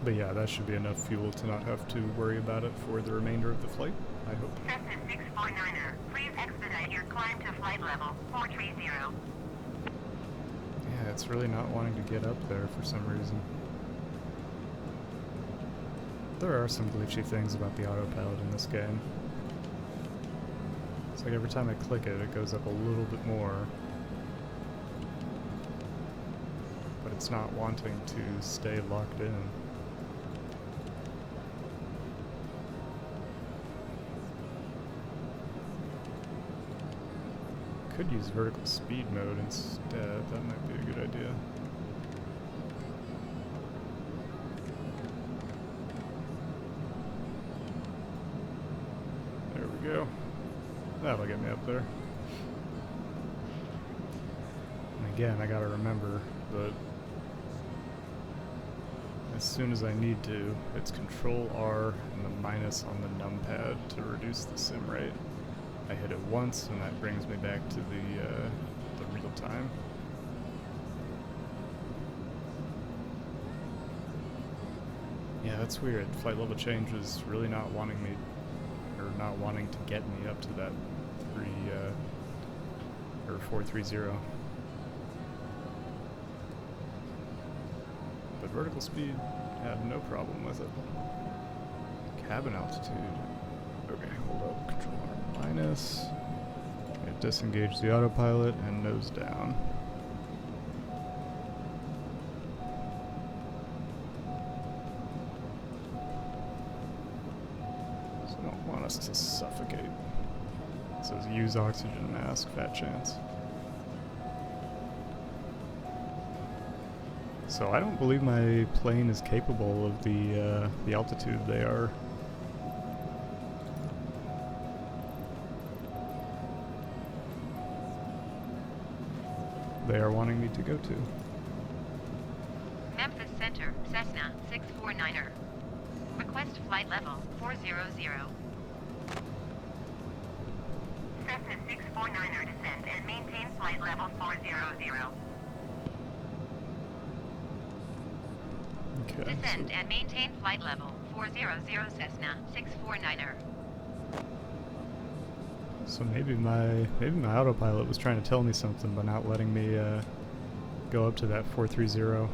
Speaker 1: But yeah, that should be enough fuel to not have to worry about it for the remainder of the flight, I hope.
Speaker 4: Cessna 649er, please expedite your climb to flight level 430.
Speaker 1: Yeah, it's really not wanting to get up there for some reason. There are some glitchy things about the autopilot in this game. It's like every time I click it, it goes up a little bit more. But it's not wanting to stay locked in. Could use vertical speed mode instead. That might be a good idea. There we go. That'll get me up there. And again, I gotta remember that as soon as I need to, it's Control R and the minus on the numpad to reduce the sim rate. I hit it once, and that brings me back to the real time. Yeah, that's weird. Flight level change was really not wanting me, or not wanting to get me up to that 430. But vertical speed had no problem with it. Cabin altitude. Okay, hold up. Control R minus. Okay, disengage the autopilot and nose down. So I don't want us to suffocate. It says use oxygen mask, fat chance. So I don't believe my plane is capable of the altitude they are. They are wanting me to go to.
Speaker 4: Memphis Center, Cessna 649er. Request flight level 400. Cessna 649er descend and maintain flight level 400.
Speaker 1: Okay.
Speaker 4: Descend and maintain flight level 400 Cessna 649er.
Speaker 1: So maybe my autopilot was trying to tell me something by not letting me go up to that 430.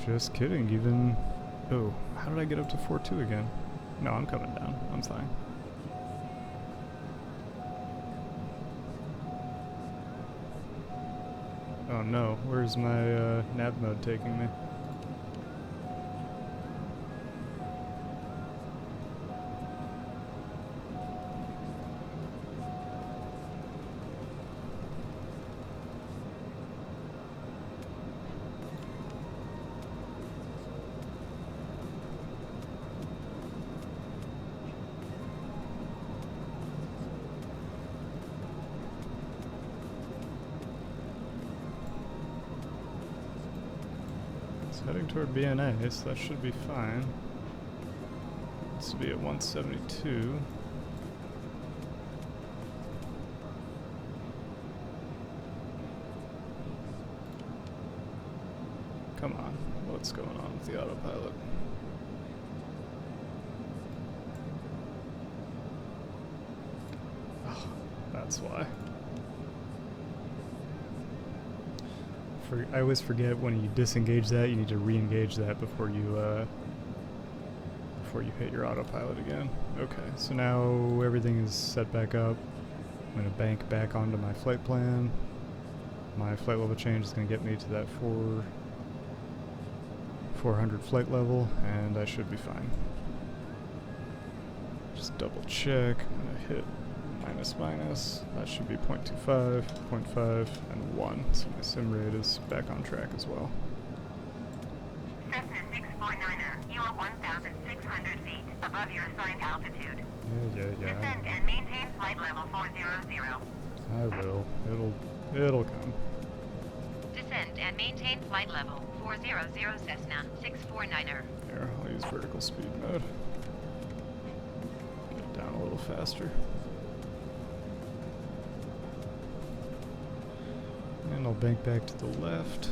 Speaker 1: Just kidding. Even oh, how did I get up to 42 again? No, I'm coming down. I'm fine. Oh no, where's my nav mode taking me? Heading toward BNA, so that should be fine. It's to be at 172. Come on, what's going on with the autopilot? Oh, that's why. I always forget when you disengage that, you need to re-engage that before you hit your autopilot again. Okay, so now everything is set back up. I'm going to bank back onto my flight plan. My flight level change is going to get me to that 400 flight level, and I should be fine. Just double check. I'm going to hit minus. That should be 0.25, 0.5, and 1. So my sim rate is back on track as well.
Speaker 4: Cessna 649er, you are 1,600 feet above your assigned altitude.
Speaker 1: Yeah.
Speaker 4: Descend and maintain flight level 400.
Speaker 1: I will. It'll come.
Speaker 4: Descend and maintain flight level 400 Cessna 649er.
Speaker 1: Here, I'll use vertical speed mode. Get it down a little faster. And I'll bank back to the left.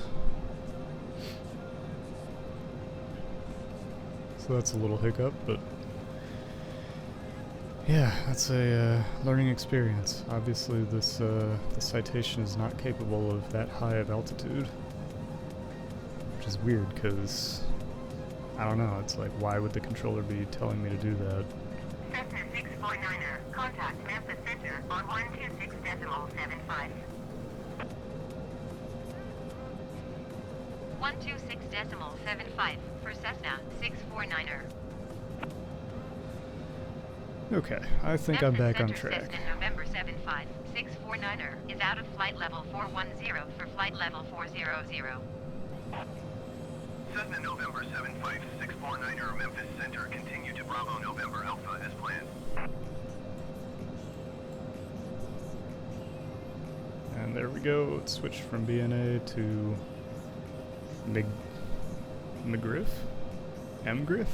Speaker 1: So that's a little hiccup, but yeah, that's a learning experience. Obviously this the Citation is not capable of that high of altitude, which is weird because, I don't know, it's like, why would the controller be telling me to do that?
Speaker 4: Cessna 649er, contact Memphis Center on 126.75. 126.75 for Cessna 649er.
Speaker 1: Okay, I think I'm back on track.
Speaker 4: Cessna November 75 649er is out of flight level 410 for flight level 400.
Speaker 3: Cessna November 75 649er Memphis Center, continue to Bravo November Alpha as planned.
Speaker 1: And there we go, it switched from BNA to MGriff? MGriff?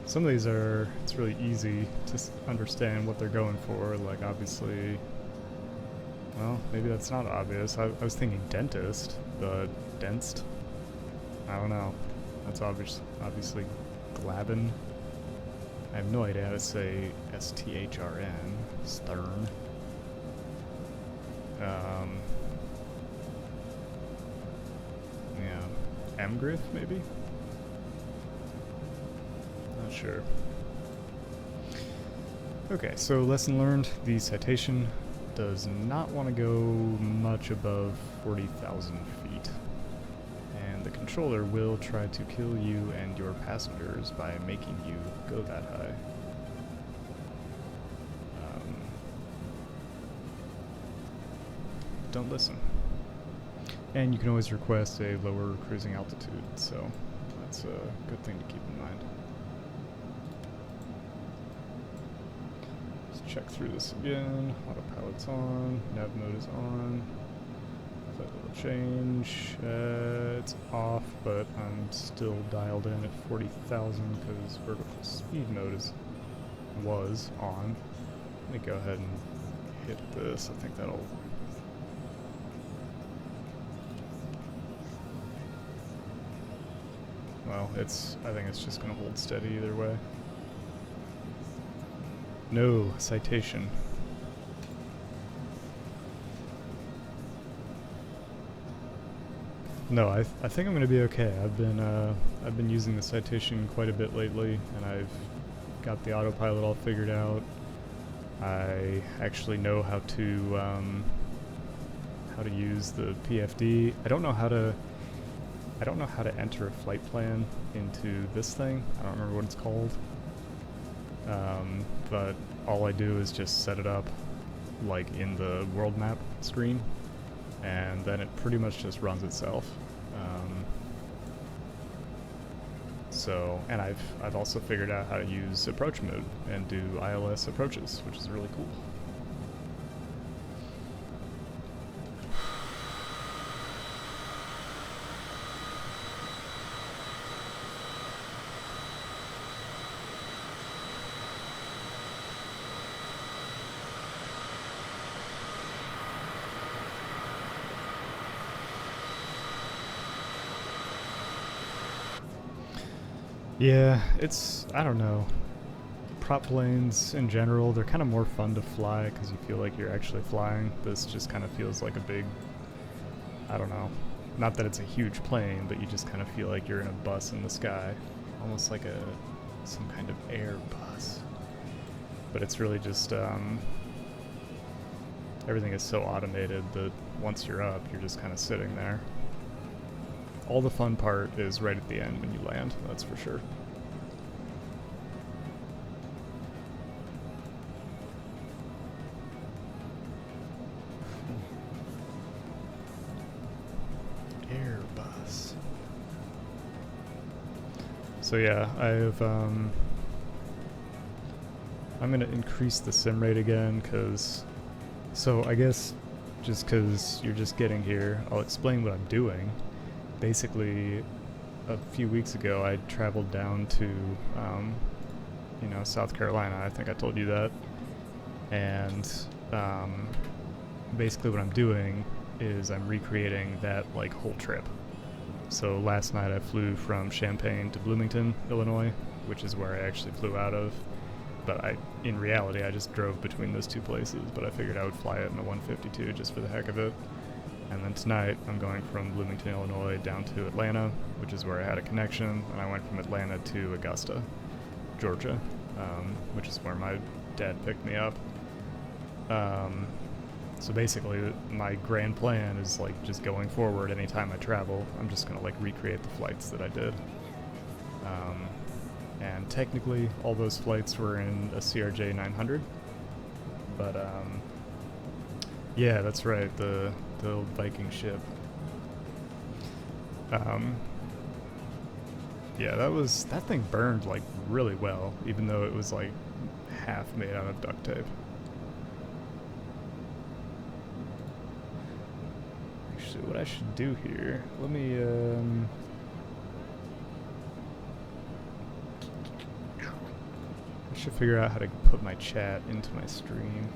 Speaker 1: Some of these are, it's really easy to understand what they're going for, like obviously, well, maybe that's not obvious. I was thinking dentist, but denst? I don't know. That's obviously Glabin. I have no idea how to say STHRN, stern. Yeah, MGriff maybe? Not sure. Okay, so lesson learned, the Citation does not want to go much above 40,000 feet. And the controller will try to kill you and your passengers by making you go that high. Don't listen. And you can always request a lower cruising altitude, so that's a good thing to keep in mind. Let's check through this again. Autopilot's on, nav mode is on. Flight level change, it's off, but I'm still dialed in at 40,000 because vertical speed mode was on. Let me go ahead and hit this. I think that'll. Well, I think it's just going to hold steady either way. No, Citation. No, I think I'm going to be okay. I've been using the Citation quite a bit lately, and I've got the autopilot all figured out. I actually know how to use the PFD. I don't know how to enter a flight plan into this thing. I don't remember what it's called. But all I do is just set it up like in the world map screen, and then it pretty much just runs itself. And I've also figured out how to use approach mode and do ILS approaches, which is really cool. Yeah, I don't know. Prop planes in general, they're kind of more fun to fly because you feel like you're actually flying. This just kind of feels like a big, I don't know. Not that it's a huge plane, but you just kind of feel like you're in a bus in the sky. Almost like some kind of Airbus. but it's really just everything is so automated that once you're up, you're just kind of sitting there. All the fun part is right at the end when you land, that's for sure. Airbus. So yeah, I'm gonna increase the sim rate again, so I guess just because you're just getting here, I'll explain what I'm doing. Basically, a few weeks ago I traveled down to, South Carolina, I think I told you that, and basically what I'm doing is I'm recreating that like whole trip. So last night I flew from Champaign to Bloomington, Illinois, which is where I actually flew out of. But in reality, I just drove between those two places, but I figured I would fly it in the 152 just for the heck of it. And then tonight, I'm going from Bloomington, Illinois down to Atlanta, which is where I had a connection, and I went from Atlanta to Augusta, Georgia, which is where my dad picked me up. So basically, my grand plan is like just going forward anytime I travel, I'm just gonna like recreate the flights that I did. And technically, all those flights were in a CRJ 900, but yeah, that's right, the old Viking ship. Yeah, that thing burned like really well, even though it was like half made out of duct tape. Actually, what I should do here, let me I should figure out how to put my chat into my stream.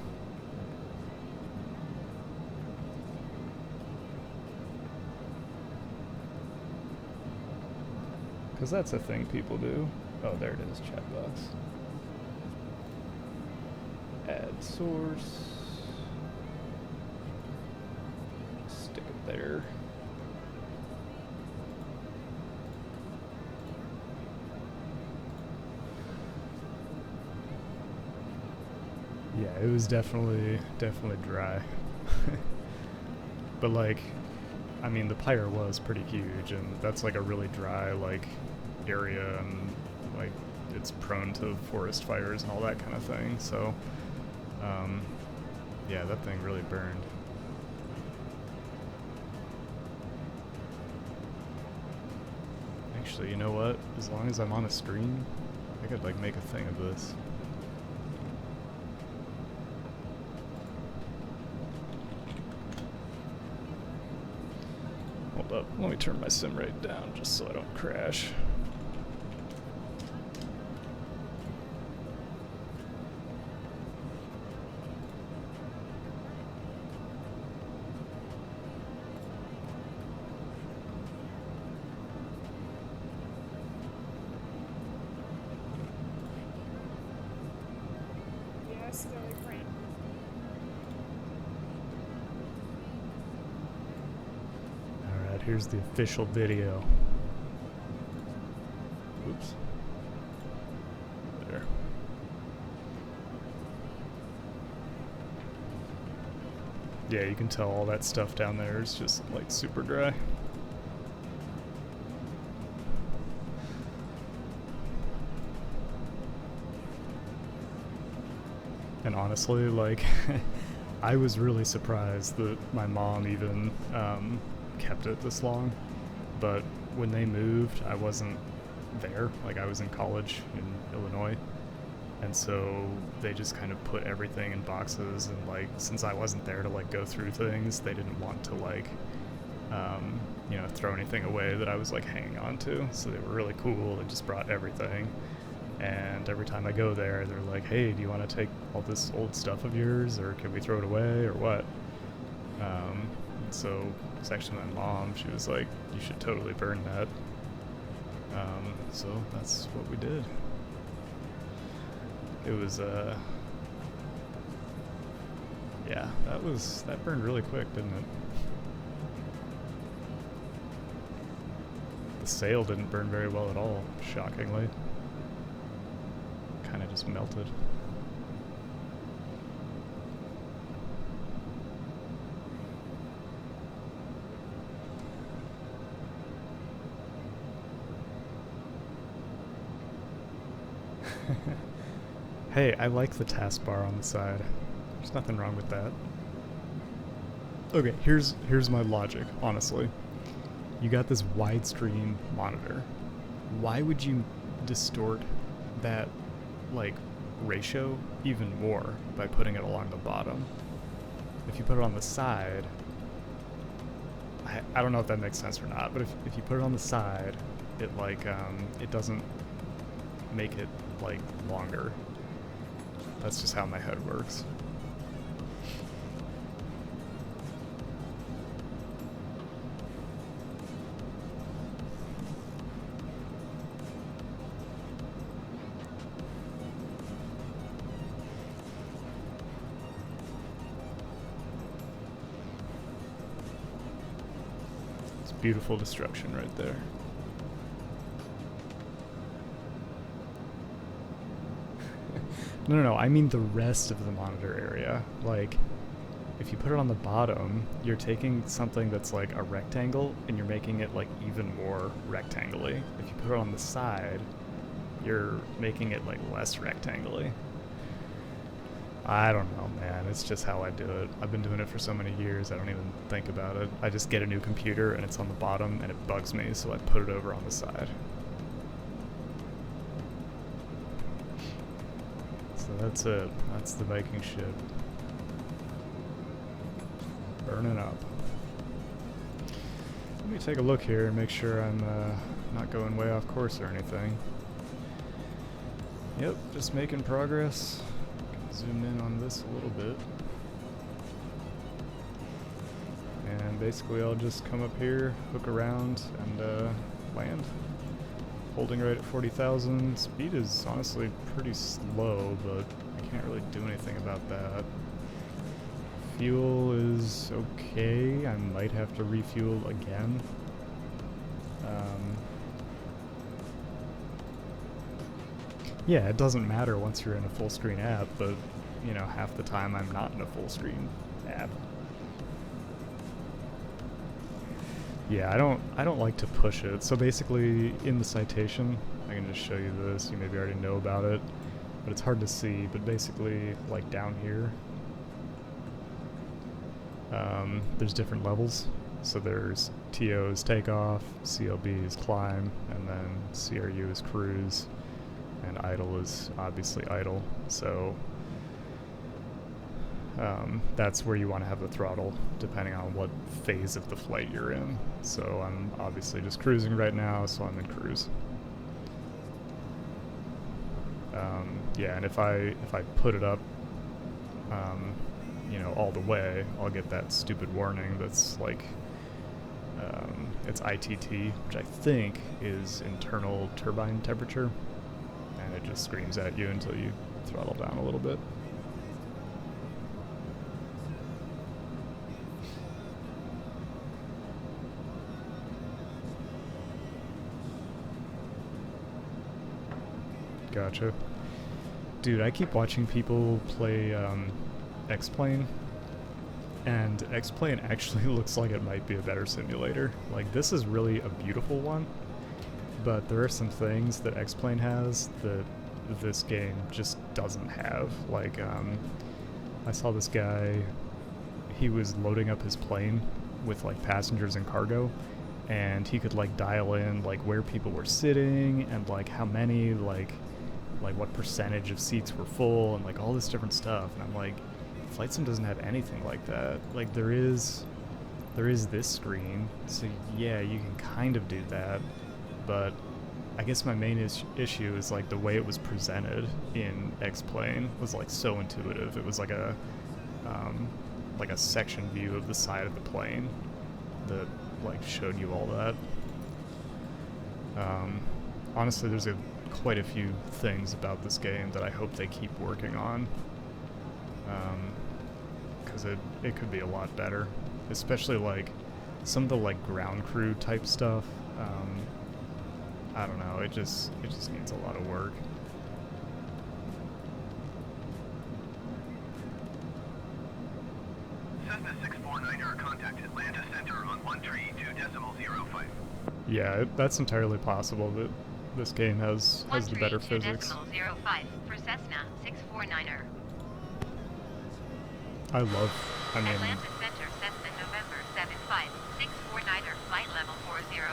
Speaker 1: Because that's a thing people do. Oh, there it is, chat box. Add source. Stick it there. Yeah, it was definitely dry. But like, I mean, the pyre was pretty huge, and that's like a really dry like area, and like it's prone to forest fires and all that kind of thing. So, yeah, that thing really burned. Actually, you know what? As long as I'm on a stream, I could like make a thing of this. Hold up, let me turn my sim rate down just so I don't crash. Here's the official video. Oops. There. Yeah, you can tell all that stuff down there is just like super dry. And honestly, like, I was really surprised that my mom even kept it this long, but when they moved, I wasn't there. Like, I was in college in Illinois, and so they just kind of put everything in boxes, and like, since I wasn't there to like go through things, they didn't want to like you know, throw anything away that I was like hanging on to. So they were really cool. They just brought everything, and every time I go there, they're like, hey, do you want to take all this old stuff of yours, or can we throw it away, or what? So it's actually my mom. She was like, you should totally burn that. So that's what we did. It was yeah, that burned really quick, didn't it? The sail didn't burn very well at all, shockingly. Kind of just melted. Hey, I like the taskbar on the side. There's nothing wrong with that. Okay, here's my logic, honestly. You got this widescreen monitor. Why would you distort that, like, ratio even more by putting it along the bottom? If you put it on the side, I don't know if that makes sense or not, but if you put it on the side, it, like, it doesn't make it, like, longer. That's just how my head works. It's beautiful destruction right there. No, I mean the rest of the monitor area. Like, if you put it on the bottom, you're taking something that's like a rectangle and you're making it like even more rectangular. If you put it on the side, you're making it like less rectangular. I don't know, man. It's just how I do it. I've been doing it for so many years, I don't even think about it. I just get a new computer and it's on the bottom and it bugs me, so I put it over on the side. That's it. That's the Viking ship. Burning up. Let me take a look here and make sure I'm not going way off course or anything. Yep, just making progress. Zoom in on this a little bit. And basically I'll just come up here, hook around, and land. Holding right at 40,000. Speed is honestly pretty slow, but I can't really do anything about that. Fuel is okay. I might have to refuel again. Yeah, it doesn't matter once you're in a full screen app, but you know, half the time I'm not in a full screen app. Yeah, I don't like to push it. So basically, in the citation, I can just show you this. You maybe already know about it, but it's hard to see. But basically, like down here, there's different levels. So there's TO's takeoff, CLB is climb, and then CRU is cruise, and idle is obviously idle. So that's where you want to have the throttle, depending on what phase of the flight you're in. So I'm obviously just cruising right now, so I'm in cruise. Yeah, and if I put it up, you know, all the way, I'll get that stupid warning that's like, it's ITT, which I think is internal turbine temperature, and it just screams at you until you throttle down a little bit. Gotcha. Dude, I keep watching people play X-Plane, and X-Plane actually looks like it might be a better simulator. Like, this is really a beautiful one, but there are some things that X-Plane has that this game just doesn't have. Like, I saw this guy, he was loading up his plane with like passengers and cargo, and he could like dial in like where people were sitting and like how many, like what percentage of seats were full and like all this different stuff. And I'm like, Flight Sim doesn't have anything like that. Like there is this screen, so yeah, you can kind of do that, but I guess my main issue is like the way it was presented in X-Plane was like so intuitive. It was like a section view of the side of the plane that like showed you all that. Honestly, there's quite a few things about this game that I hope they keep working on, because it could be a lot better, especially like some of the like ground crew type stuff. I don't know, it just needs a lot of work.
Speaker 3: Cessna 649er, contact Atlanta Center on 132.05.
Speaker 1: Yeah, that's entirely possible that this game has the better physics.
Speaker 4: 132.05 for Cessna 649er. 649er.
Speaker 1: I mean,
Speaker 4: Atlanta Center, Cessna November 75, 649er, flight level 400.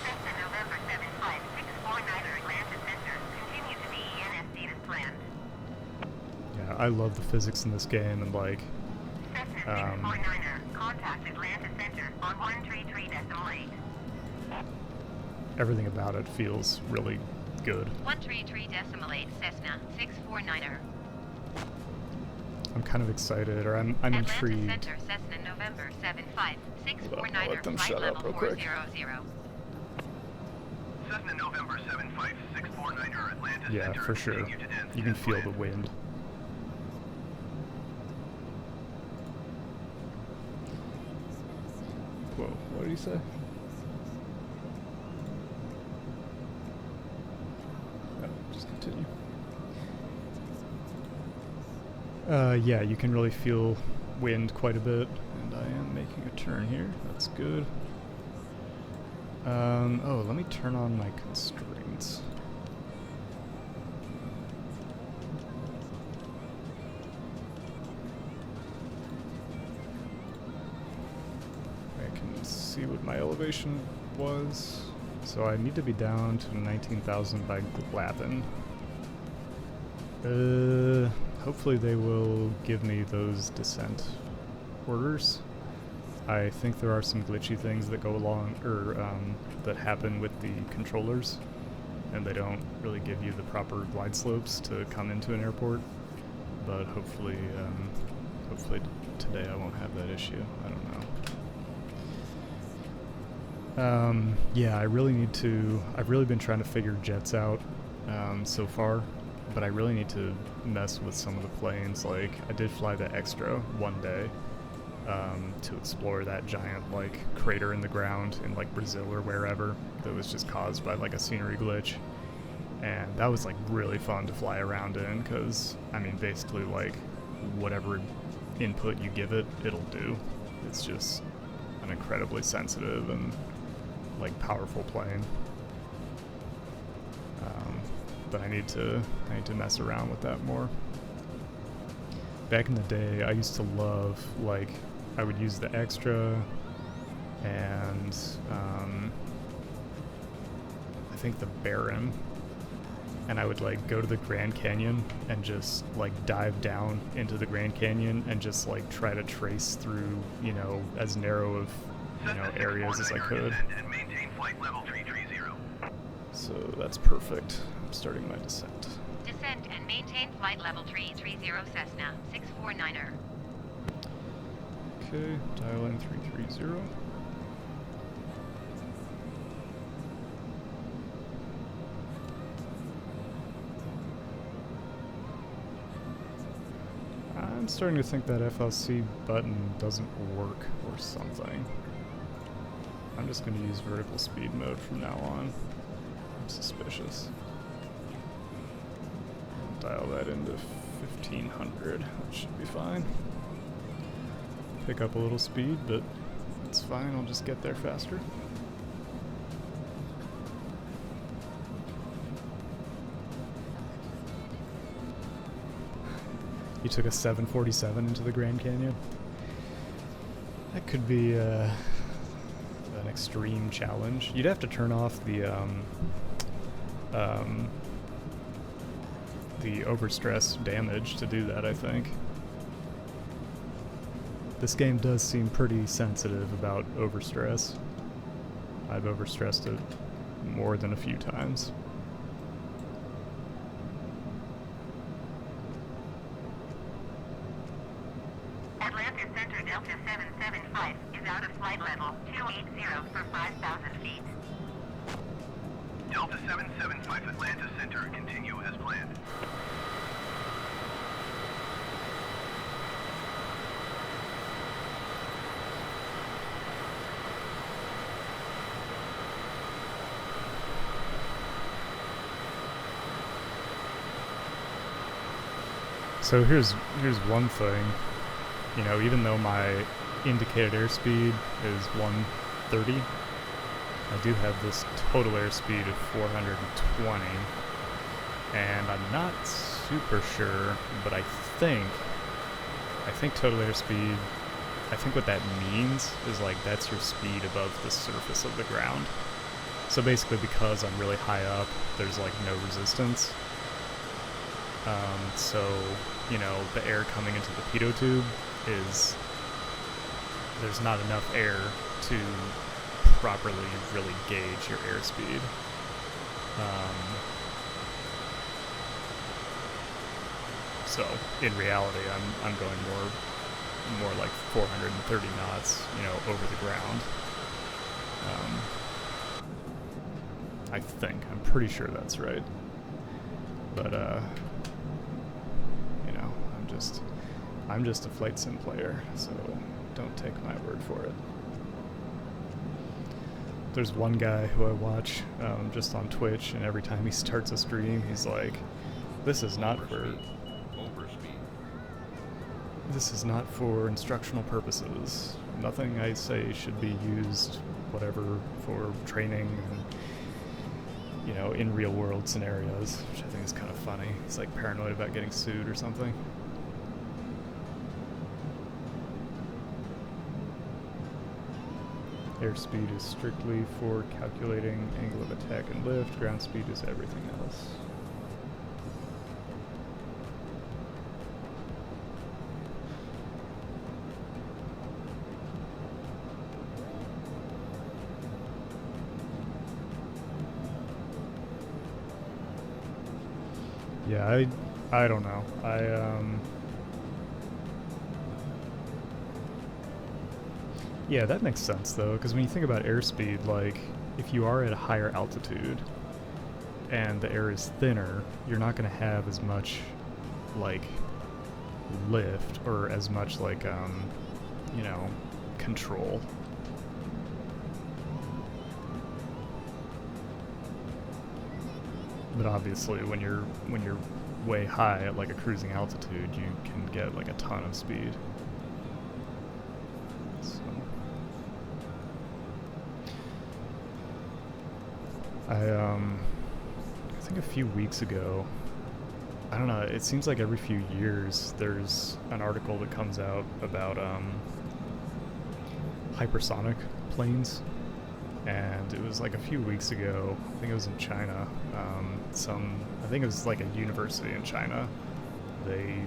Speaker 4: Cessna November 75, 649er, Atlanta Center, continue to DENS as planned.
Speaker 1: yeah, I love the physics in this game, and like,
Speaker 4: Cessna 649er, contact Atlanta Center on 133.8.
Speaker 1: everything about it feels really good.
Speaker 4: 133.8, Cessna 649er.
Speaker 1: I'm kind of excited, or I'm
Speaker 4: Atlanta
Speaker 1: intrigued.
Speaker 4: Center, Cessna November 75,
Speaker 1: Hold on, I'll
Speaker 4: 649er,
Speaker 1: let them
Speaker 4: flight
Speaker 1: shut
Speaker 4: level
Speaker 1: up real quick.
Speaker 4: 400.
Speaker 3: Cessna November 75, 649er, Atlanta
Speaker 1: Yeah,
Speaker 3: Center.
Speaker 1: for sure.
Speaker 3: Continue to DENS
Speaker 1: You can
Speaker 3: as
Speaker 1: feel the
Speaker 3: planned.
Speaker 1: wind. Whoa, what did he say? No, just continue. Yeah, you can really feel wind quite a bit, and I am making a turn here. That's good. Oh, let me turn on my constraints. I can see what my elevation was. So I need to be down to 19,000 by Glappen. Hopefully they will give me those descent orders. I think there are some glitchy things that go along, or that happen with the controllers, and they don't really give you the proper glide slopes to come into an airport. But hopefully, hopefully today I won't have that issue. I don't know. Yeah, I really need to. I've really been trying to figure jets out so far, but I really need to mess with some of the planes. Like, I did fly the Extra one day to explore that giant, like, crater in the ground in, like, Brazil or wherever that was just caused by, like, a scenery glitch. And that was, like, really fun to fly around in, because, I mean, basically, like, whatever input you give it, it'll do. It's just an incredibly sensitive and, like, powerful plane. But I need to mess around with that more. Back in the day, I used to love, like, I would use the Extra, and I think the Baron, and I would, like, go to the Grand Canyon and just, like, dive down into the Grand Canyon and just, like, try to trace through, you know, as narrow of, you know, areas as I could.
Speaker 3: And maintain flight level 330.
Speaker 1: So that's perfect. I'm starting my descent.
Speaker 4: Descend and maintain flight level 330 Cessna 649er.
Speaker 1: Okay, dial in 330. I'm starting to think that FLC button doesn't work or something. I'm just going to use vertical speed mode from now on. I'm suspicious. Dial that into 1500. That should be fine. Pick up a little speed, but it's fine. I'll just get there faster. You took a 747 into the Grand Canyon? That could be an extreme challenge. You'd have to turn off the overstress damage to do that, I think. This game does seem pretty sensitive about overstress. I've overstressed it more than a few times.
Speaker 4: Atlanta Center Delta 775 is out of flight level 280 for 5,000 feet.
Speaker 3: Delta 775 Atlanta Center, continue as planned.
Speaker 1: So here's one thing. You know, even though my indicated airspeed is 130, I do have this total airspeed of 420. and I'm not super sure, but I think total airspeed, I think what that means is like that's your speed above the surface of the ground. So basically, because I'm really high up, there's like no resistance. So, you know, the air coming into the pitot tube is, there's not enough air to properly really gauge your airspeed. So in reality, I'm going more like 430 knots, you know, over the ground. I think, I'm pretty sure that's right. But you know, I'm just a flight sim player, so don't take my word for it. There's one guy who I watch just on Twitch, and every time he starts a stream, he's like, "This is not for instructional purposes. Nothing I say should be used, whatever, for training and, you know, in real world scenarios," which I think is kind of funny. He's like paranoid about getting sued or something. Airspeed is strictly for calculating angle of attack and lift. Ground speed is everything else. Yeah, I don't know. Yeah, that makes sense though, because when you think about airspeed, like, if you are at a higher altitude and the air is thinner, you're not going to have as much, like, lift or as much, like, you know, control. But obviously, when you're way high at like a cruising altitude, you can get like a ton of speed. So, I think a few weeks ago, I don't know, it seems like every few years there's an article that comes out about hypersonic planes. And it was like a few weeks ago, I think it was in China, I think it was like a university in China, they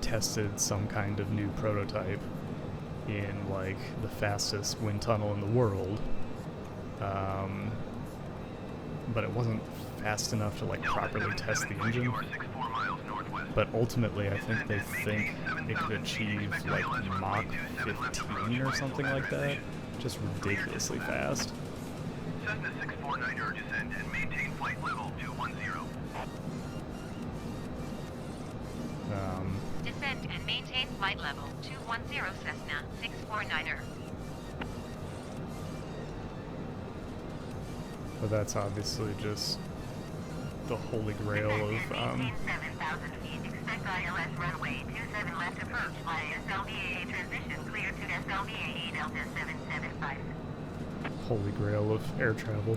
Speaker 1: tested some kind of new prototype in like the fastest wind tunnel in the world, but it wasn't fast enough to like properly test the engine. But ultimately, I think they think it could achieve like Mach 15 or something like that. Just ridiculously fast.
Speaker 3: Cessna 649er descend and maintain flight level 210.
Speaker 4: Descend and maintain flight level 210 Cessna 649er.
Speaker 1: But that's obviously just the holy grail of
Speaker 4: Maintain 7,000 feet. Expect ILS runway 27 left approach via SLVA transition clear to SLVA Delta 775.
Speaker 1: holy grail of air travel.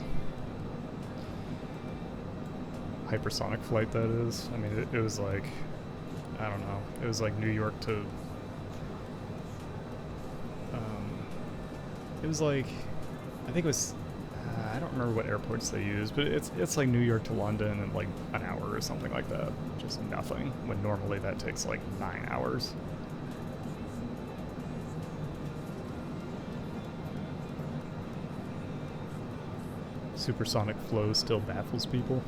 Speaker 1: Hypersonic flight, that is. I mean, it was like, I don't know, it was like New York to, it was like, I think it was, I don't remember what airports they used, but it's like New York to London in like an hour or something like that. Just nothing, when normally that takes like 9 hours. Supersonic flow still baffles people.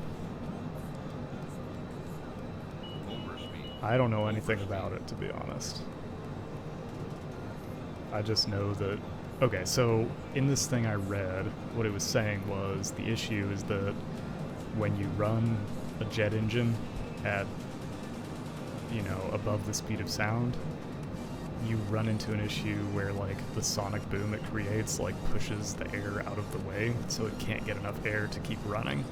Speaker 1: I don't know anything about it, to be honest. I just know that... Okay, so in this thing I read, what it was saying was the issue is that when you run a jet engine at, you know, above the speed of sound, you run into an issue where, like, the sonic boom it creates, like, pushes the air out of the way, so it can't get enough air to keep running.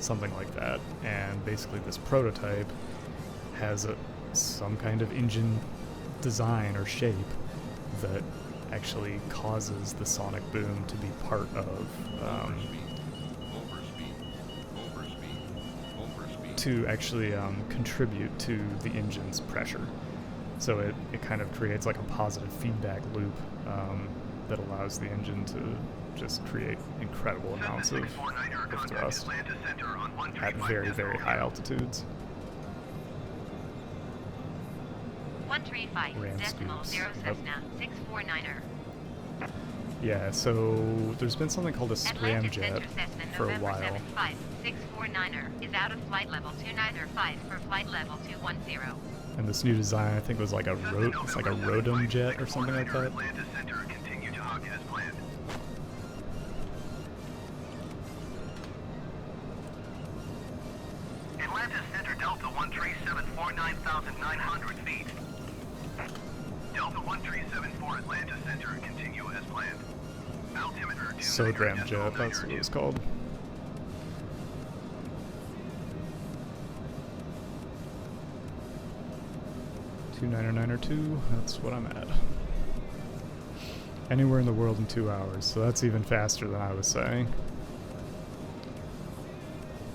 Speaker 1: Something like that. And basically this prototype has some kind of engine design or shape that actually causes the sonic boom to be part of to actually contribute to the engine's pressure. So it kind of creates like a positive feedback loop that allows the engine to just create incredible amounts of thrust at very, very high altitudes.
Speaker 4: 135
Speaker 1: Ram
Speaker 4: decimal
Speaker 1: scoops.
Speaker 4: 0
Speaker 1: Yep.
Speaker 4: Cessna 649er.
Speaker 1: Yeah, so there's been something called a
Speaker 4: Atlanta
Speaker 1: scramjet
Speaker 4: Center Cessna
Speaker 1: for a
Speaker 4: November
Speaker 1: while.
Speaker 4: 75 649er is out of flight level 295 for flight level 210.
Speaker 1: And this new design, I think, was like it's like a Rodom jet or something like that.
Speaker 3: Atlanta Center, continue to hug as planned. Atlanta Center Delta 1374 9,900 feet. Delta 1374 Atlanta Center, continue as planned. Altimeter 29
Speaker 1: Sodram
Speaker 3: decimal
Speaker 1: jet, that's what it was called. $299.2, that's what I'm at. Anywhere in the world in 2 hours, so that's even faster than I was saying.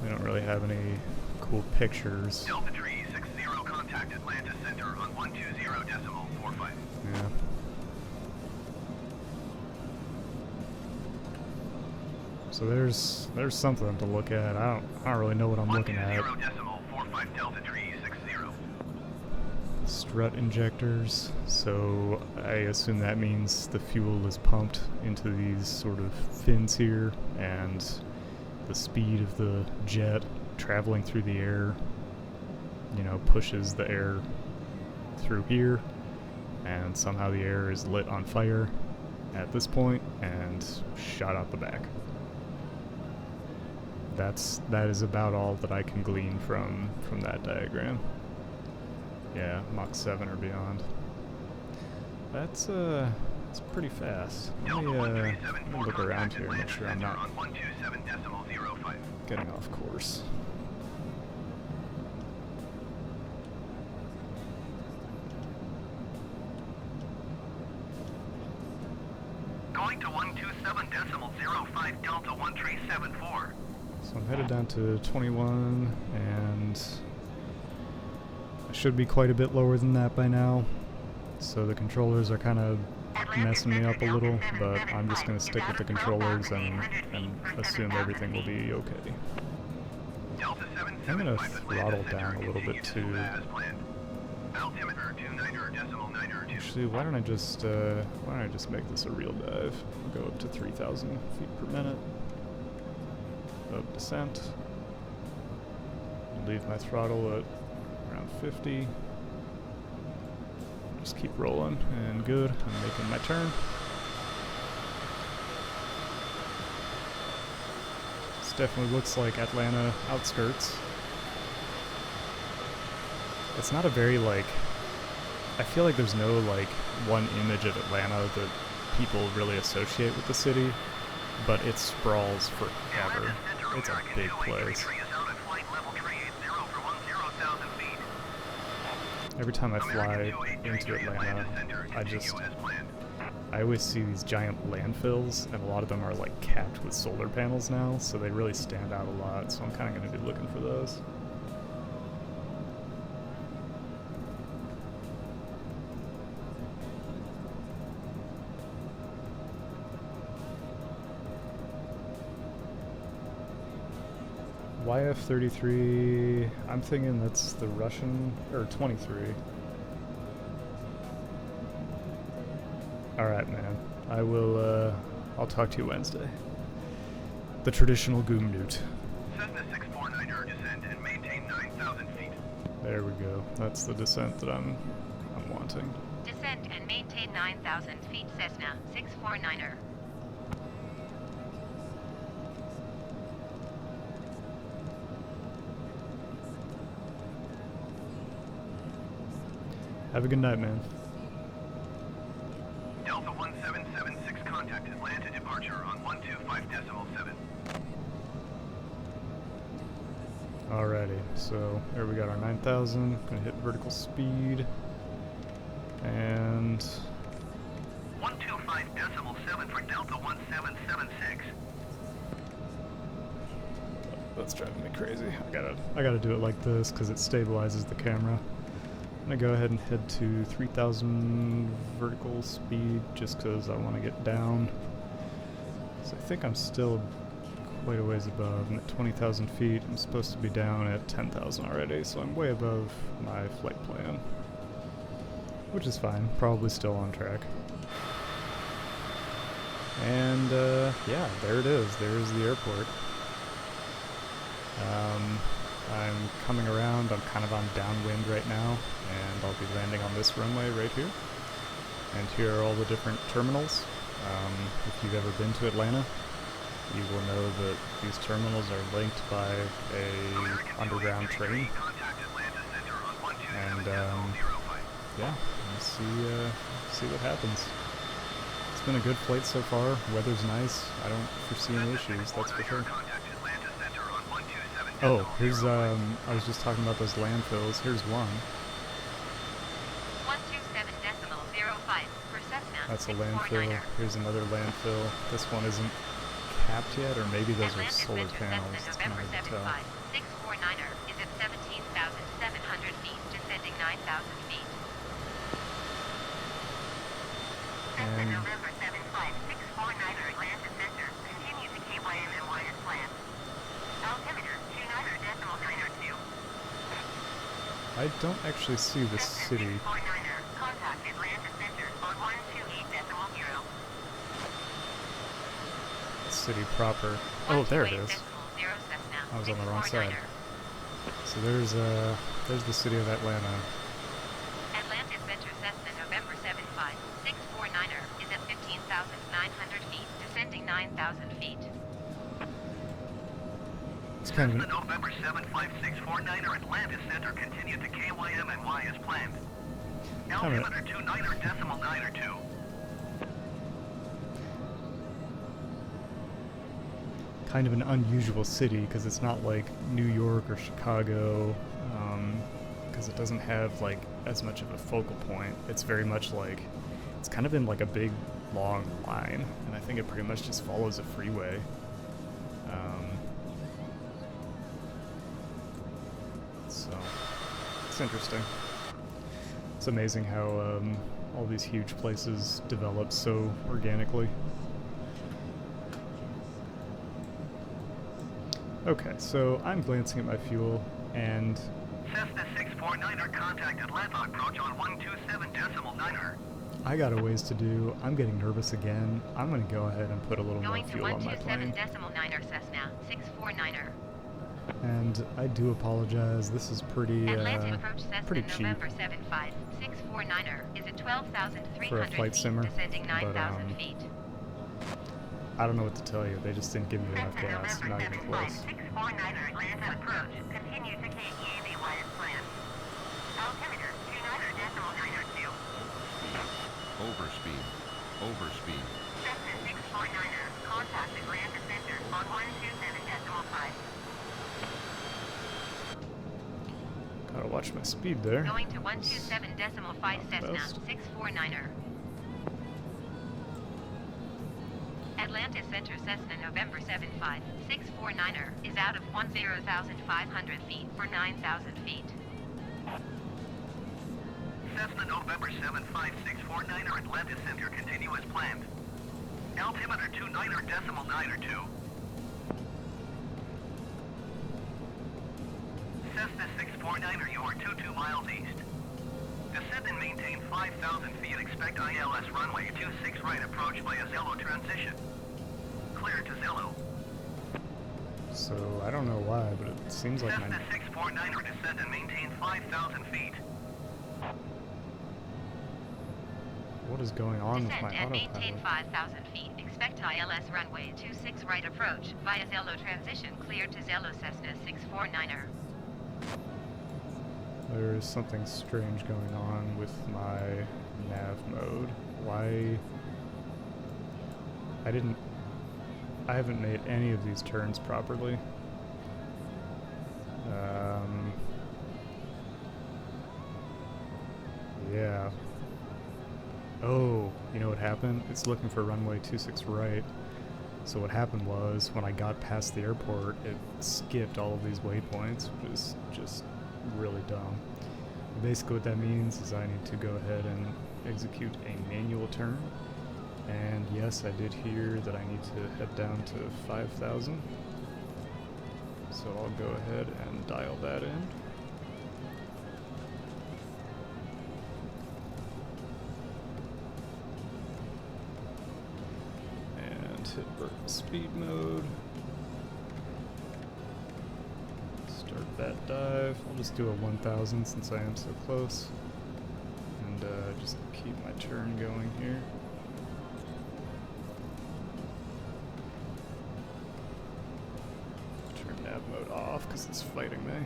Speaker 1: We don't really have any cool pictures.
Speaker 3: Delta Tree 60, contact Atlanta Center on 120.45.
Speaker 1: Yeah. So there's something to look at. I don't really know what I'm looking at.
Speaker 3: 120.45 Delta Tree 60.
Speaker 1: Strut injectors, so I assume that means the fuel is pumped into these sort of fins here, and the speed of the jet traveling through the air, you know, pushes the air through here, and somehow the air is lit on fire at this point and shot out the back. That is about all that I can glean from that diagram. Yeah, Mach 7 or beyond. That's pretty fast. Let me look around here and make sure I'm not getting off course.
Speaker 3: Going to 127.05 Delta 1374.
Speaker 1: So I'm headed down to 21, and I should be quite a bit lower than that by now. So the controllers are kind of messing me up a little, but I'm just going to stick with the controllers and assume everything will be okay. I'm going to throttle down a little bit too. Actually, why don't I just make this a real dive? I'll go up to 3,000 feet per minute. Up descent. Leave my throttle at around 50. Just keep rolling, and good. I'm making my turn. This definitely looks like Atlanta outskirts. It's not a very, like, I feel like there's no, like, one image of Atlanta that people really associate with the city, but it sprawls forever. It's a big place. Every time I fly into Atlanta, I always see these giant landfills, and a lot of them are like capped with solar panels now, so they really stand out a lot, so I'm kind of going to be looking for those. YF-33, I'm thinking that's the Russian, or 23. Alright, man. I'll talk to you Wednesday. The traditional Goomnoot.
Speaker 3: Cessna 649er, descend and maintain 9,000 feet.
Speaker 1: There we go. That's the descent that I'm wanting.
Speaker 4: Descend and maintain 9,000 feet Cessna 649er.
Speaker 1: Have a good night, man.
Speaker 3: Delta 1776, contact Atlanta departure on 125.7.
Speaker 1: Alrighty, so there we got our 9,000. Gonna hit vertical speed. And
Speaker 3: 125.7 for Delta 1776.
Speaker 1: That's driving me crazy. I gotta do it like this because it stabilizes the camera. I'm gonna go ahead and head to 3,000 vertical speed just because I want to get down. So I think I'm still quite a ways above. I'm at 20,000 feet. I'm supposed to be down at 10,000 already, so I'm way above my flight plan. Which is fine. Probably still on track. And yeah, there it is. There's the airport. I'm coming around. I'm kind of on downwind right now, and I'll be landing on this runway right here. And here are all the different terminals. If you've ever been to Atlanta, you will know that these terminals are linked by a underground train. And yeah, we'll see what happens. It's been a good flight so far. Weather's nice. I don't foresee any issues, that's for sure. Oh, here's I was just talking about those landfills. Here's one.
Speaker 4: 127.05 per Cessna.
Speaker 1: That's a landfill. Here's another landfill. This one isn't capped yet, or maybe those are solar panels. It's kind of hard to tell.
Speaker 4: 649er is at 17,700 feet, descending 9,000 feet.
Speaker 1: And
Speaker 4: November 75, 649er Atlanta Center. Continue to KYMMY as planned. Altimeter 29.902.
Speaker 1: I don't actually see the city.
Speaker 4: 649er, contact Atlanta Center on 128.0.
Speaker 1: City proper. Oh, there it is. I was on the wrong side. So there's the city of Atlanta.
Speaker 4: Atlanta Center Cessna November 75, 649er is at 15,900 feet, descending 9,000 feet.
Speaker 1: It's kind of
Speaker 3: The November 75649er Atlanta Center continued to KYMNY as planned. Altimeter 29.902.
Speaker 1: kind of an unusual city because it's not like New York or Chicago, because it doesn't have like as much of a focal point. It's very much like it's kind of in like a big long line, and I think it pretty much just follows a freeway. So it's interesting. It's amazing how all these huge places develop so organically. Okay, so I'm glancing at my fuel, and
Speaker 3: Cessna 649er contact Atlanta approach on 127.9er.
Speaker 1: I got a ways to do. I'm getting nervous again. I'm going to go ahead and put a little more
Speaker 4: Going to
Speaker 1: fuel on my plane.
Speaker 4: 127.9er Cessna 649er.
Speaker 1: And I do apologize. This is pretty
Speaker 4: Atlanta approach Cessna
Speaker 1: pretty cheap
Speaker 4: November 75 649er is at 12,300
Speaker 1: for a flight
Speaker 4: feet,
Speaker 1: simmer,
Speaker 4: descending
Speaker 1: but
Speaker 4: 9,000 feet.
Speaker 1: I don't know what to tell you. They just didn't give me enough gas. Not even close.
Speaker 4: 649er Atlanta approach. Continue to KEAVY as planned. Altimeter 29.902.
Speaker 2: Overspeed. Overspeed.
Speaker 4: Cessna 649er, contact Atlanta Center on 127.5.
Speaker 1: Gotta watch my speed there.
Speaker 4: Going to 127.5 Cessna
Speaker 1: best.
Speaker 4: 649er. Atlanta Center Cessna November 75 649er is out of 10,500 feet for 9,000 feet.
Speaker 3: Cessna November 75649er Atlanta Center continue as planned. Altimeter 29.902. Cessna 649er, you are 22 miles east. Descend and maintain 5,000 feet. Expect ILS runway 26 right approach via Zello transition. Clear to Zello.
Speaker 1: So I don't know why, but it seems like
Speaker 3: Cessna
Speaker 1: my
Speaker 3: 649er, descend and maintain 5,000 feet.
Speaker 1: what is going on with
Speaker 4: Descend
Speaker 1: my
Speaker 4: and maintain
Speaker 1: autopilot?
Speaker 4: 5,000 feet. Expect ILS runway 26 right approach via Zello transition. Clear to Zello Cessna 649er.
Speaker 1: There is something strange going on with my nav mode. Why? I haven't made any of these turns properly. Yeah. Oh, you know what happened? It's looking for runway 26 right. So what happened was, when I got past the airport, it skipped all of these waypoints, which is just really dumb. Basically what that means is I need to go ahead and execute a manual turn. And yes, I did hear that I need to head down to 5,000. So I'll go ahead and dial that in. Hit vertical speed mode. Start that dive. I'll just do a 1,000 since I am so close. And just keep my turn going here. Turn nav mode off because it's fighting me.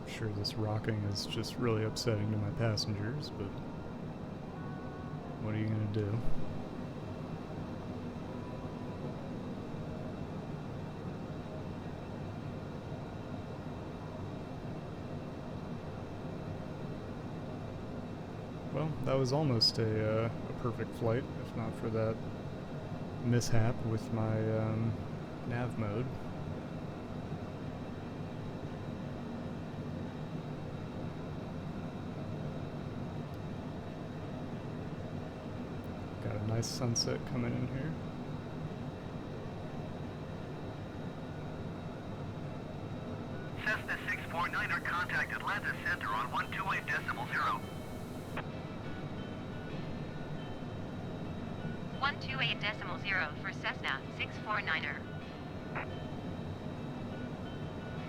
Speaker 1: Sure, this rocking is just really upsetting to my passengers, but what are you gonna do? Well, that was almost a perfect flight, if not for that mishap with my nav mode. Got a nice sunset coming in here.
Speaker 3: Cessna 649er, contact Atlanta Center on 128.0.
Speaker 4: 128.0 for Cessna 649er.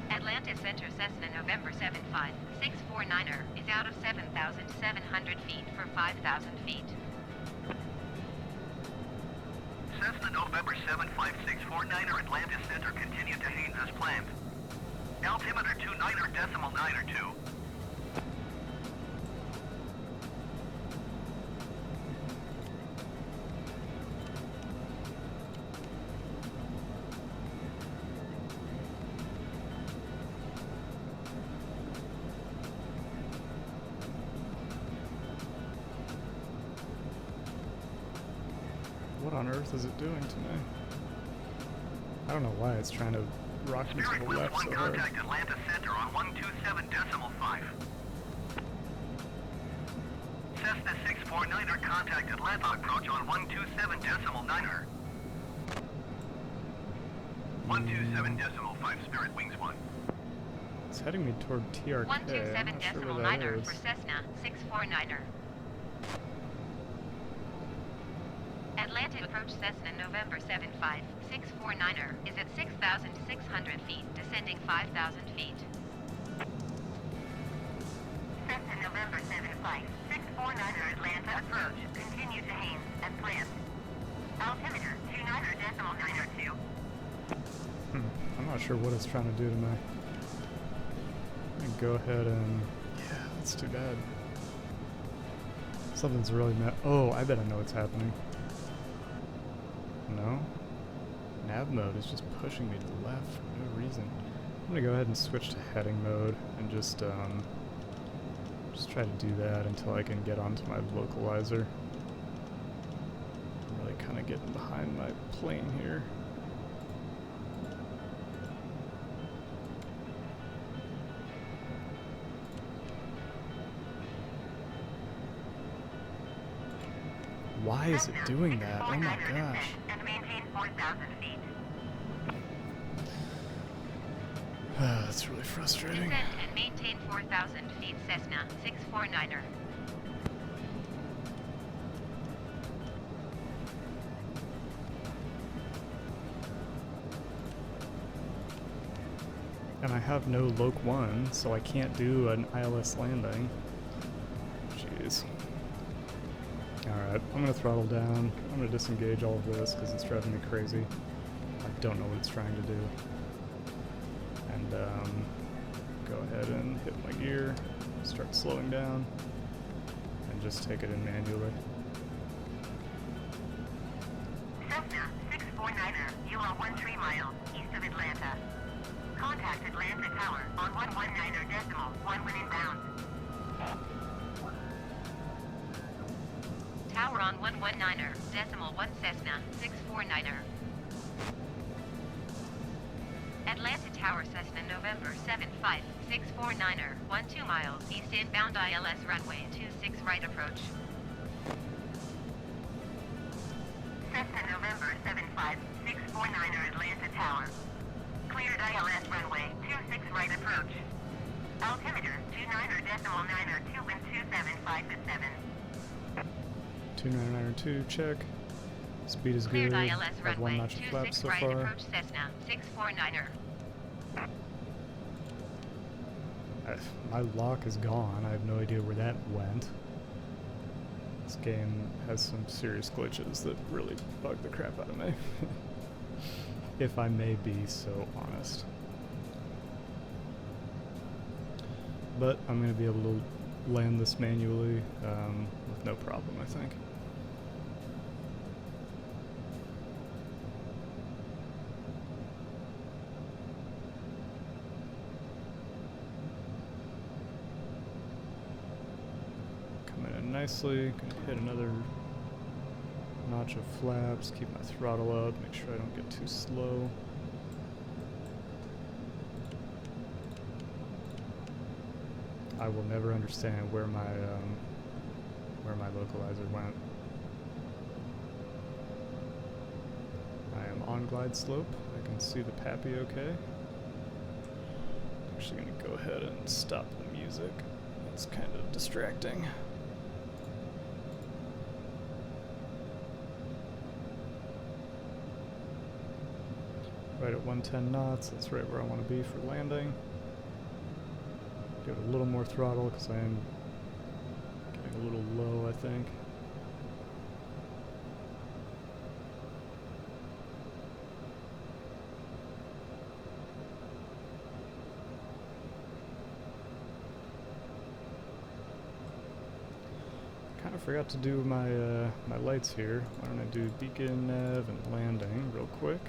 Speaker 4: Atlanta Center Cessna November 75 649er is out of 7,700 feet for 5,000 feet.
Speaker 3: Cessna November 75649er, Atlanta Center, continue to Haynes as planned. Altimeter 29.902.
Speaker 1: What on earth is it doing to me? I don't know why it's trying to rock me to
Speaker 3: Spirit
Speaker 1: the
Speaker 3: West
Speaker 1: left
Speaker 3: 1,
Speaker 1: so hard.
Speaker 3: contact Atlanta Center on 127.5. Cessna 649er, contact Atlanta approach on 127.9er. 127.5, Spirit Wings 1.
Speaker 1: It's heading me toward TRK. I'm not sure where that
Speaker 4: 127.9er
Speaker 1: is.
Speaker 4: for Cessna 649er. Atlanta approach Cessna November 75 649er is at 6,600 feet, descending 5,000 feet. Cessna November 75 649er, Atlanta approach. Continue to Haynes as planned. Altimeter 29.902.
Speaker 1: I'm not sure what it's trying to do to me. I'm gonna go ahead and... yeah, that's too bad. Something's really oh, I bet I know what's happening. No? Nav mode is just pushing me to the left for no reason. I'm gonna go ahead and switch to heading mode and just try to do that until I can get onto my localizer. I'm really kind of getting behind my plane here. Why is it doing that? Oh my gosh.
Speaker 4: And maintain 4,000 feet.
Speaker 1: That's really frustrating.
Speaker 4: Descend and maintain 4,000 feet, Cessna 649er.
Speaker 1: And I have no Loc 1, so I can't do an ILS landing. Jeez. Alright, I'm gonna throttle down. I'm gonna disengage all of this because it's driving me crazy. I don't know what it's trying to do. And go ahead and hit my gear, start slowing down, and just take it in manually.
Speaker 4: Cessna 649er, you are 13 miles east of Atlanta. Contact Atlanta Tower on 119.1 when inbound. Tower on 119.1 Cessna 649er. Atlanta Tower Cessna November 75 649er 12 miles east inbound ILS runway 26 right approach. Cessna November 75 649er Atlanta Tower. Cleared ILS runway 26 right approach. Altimeter 29.9 wind 275 at 7.
Speaker 1: 2992, check. Speed is
Speaker 4: Cleared
Speaker 1: good.
Speaker 4: ILS
Speaker 1: Have
Speaker 4: runway
Speaker 1: one notch of flaps
Speaker 4: 26
Speaker 1: so
Speaker 4: right
Speaker 1: far.
Speaker 4: approach Cessna 649er.
Speaker 1: My lock is gone. I have no idea where that went. This game has some serious glitches that really bug the crap out of me. If I may be so honest. But I'm going to be able to land this manually with no problem, I think. Coming in nicely, gonna hit another notch of flaps, keep my throttle up, make sure I don't get too slow. I will never understand where my localizer went. I am on glide slope. I can see the Pappy okay. Actually gonna go ahead and stop the music. It's kind of distracting. Right at 110 knots, that's right where I want to be for landing. Give it a little more throttle because I am getting a little low, I think. Kind of forgot to do my my lights here. Why don't I do beacon, nav, and landing real quick?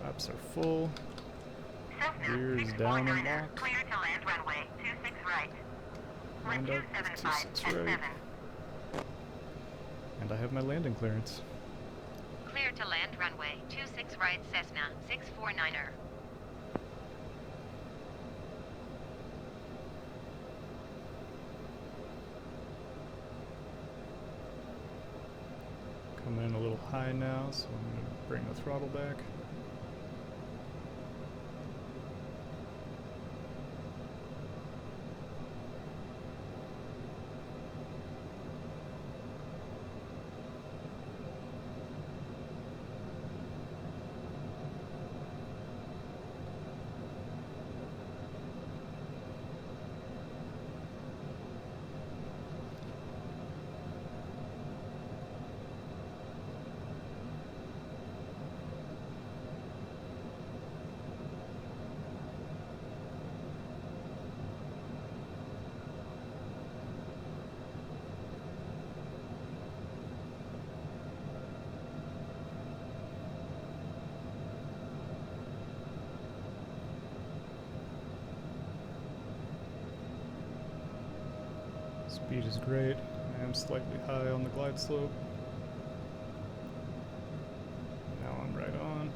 Speaker 1: Flaps are full.
Speaker 4: Cessna
Speaker 1: Rear is down and
Speaker 4: 649er,
Speaker 1: locked.
Speaker 4: clear to land runway 26 right. Wind
Speaker 1: Wind up
Speaker 4: 275
Speaker 1: 26
Speaker 4: at
Speaker 1: right.
Speaker 4: 7.
Speaker 1: And I have my landing clearance.
Speaker 4: Clear to land runway 26 right Cessna 649er.
Speaker 1: Coming in a little high now, so I'm going to bring the throttle back. Speed is great. I am slightly high on the glide slope. Now I'm right on.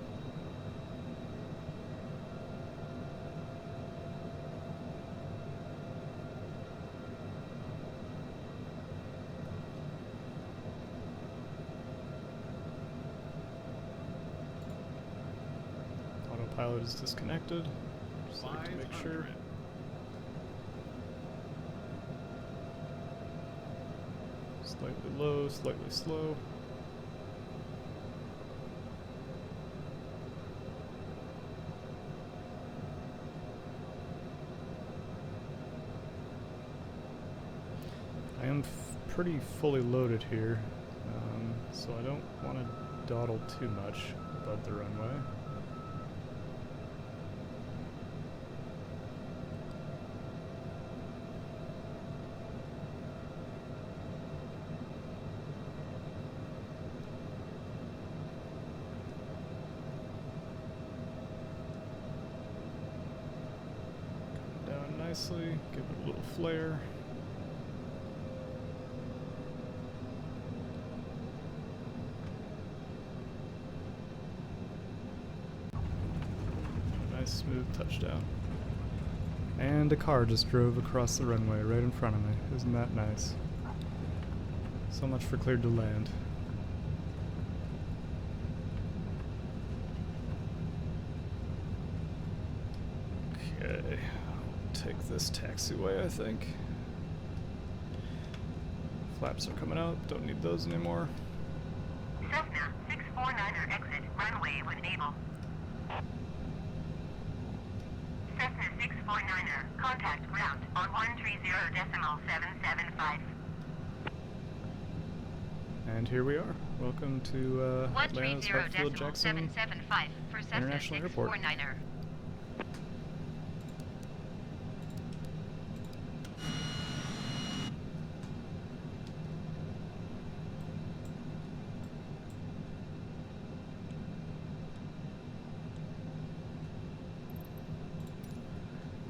Speaker 1: Autopilot is disconnected. Just like to make sure. Slightly low, slightly slow. I am pretty fully loaded here, so I don't want to dawdle too much above the runway. nicely, give it a little flare. Nice smooth touchdown. And a car just drove across the runway right in front of me. Isn't that nice? So much for cleared to land. Okay, I'll take this taxiway, I think. Flaps are coming out, don't need those anymore.
Speaker 4: Cessna 649er exit runway when able. Cessna 649er, contact ground on 130.775.
Speaker 1: And here we are. Welcome to Atlanta's Hartsfield-Jackson
Speaker 4: 130.775 for Cessna
Speaker 1: International Airport.
Speaker 4: 649er.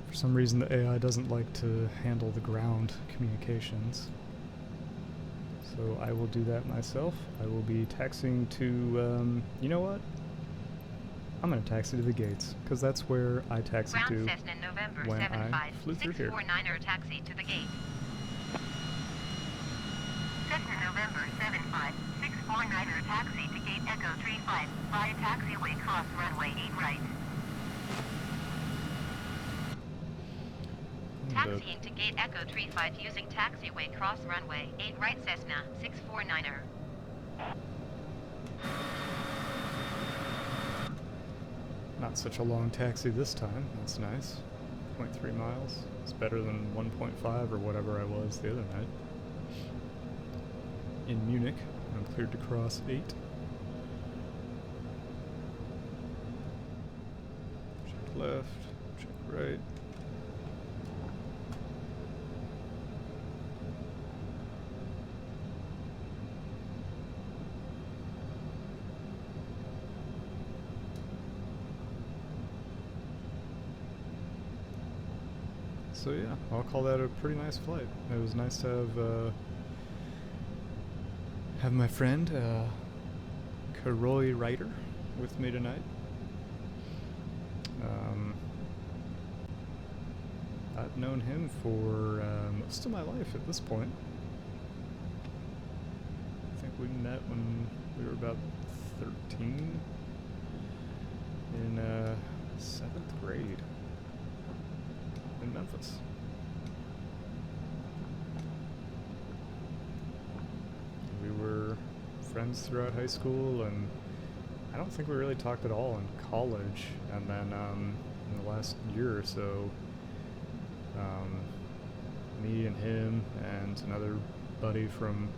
Speaker 1: For some reason the AI doesn't like to handle the ground communications. So I will do that myself. I will be taxiing to, you know what? I'm gonna taxi to the gates, because that's where I taxied
Speaker 4: Ground
Speaker 1: to
Speaker 4: Cessna November
Speaker 1: when
Speaker 4: 75
Speaker 1: I flew through here.
Speaker 4: 649er taxi to the gate. Cessna November 75 649er taxi to gate Echo 35 via taxiway cross runway 8 right. Taxiing to gate Echo 35 using taxiway cross runway 8 right Cessna 649er.
Speaker 1: Not such a long taxi this time. That's nice. 0.3 miles. It's better than 1.5 or whatever I was the other night. In Munich, I'm cleared to cross 8. Check left, check right. So yeah, I'll call that a pretty nice flight. It was nice to have my friend Karoy Ryder with me tonight. I've known him for most of my life at this point. I think we met when we were about 13 in 7th grade. In Memphis. We were friends throughout high school, and I don't think we really talked at all in college. And then in the last year or so, me and him and another buddy from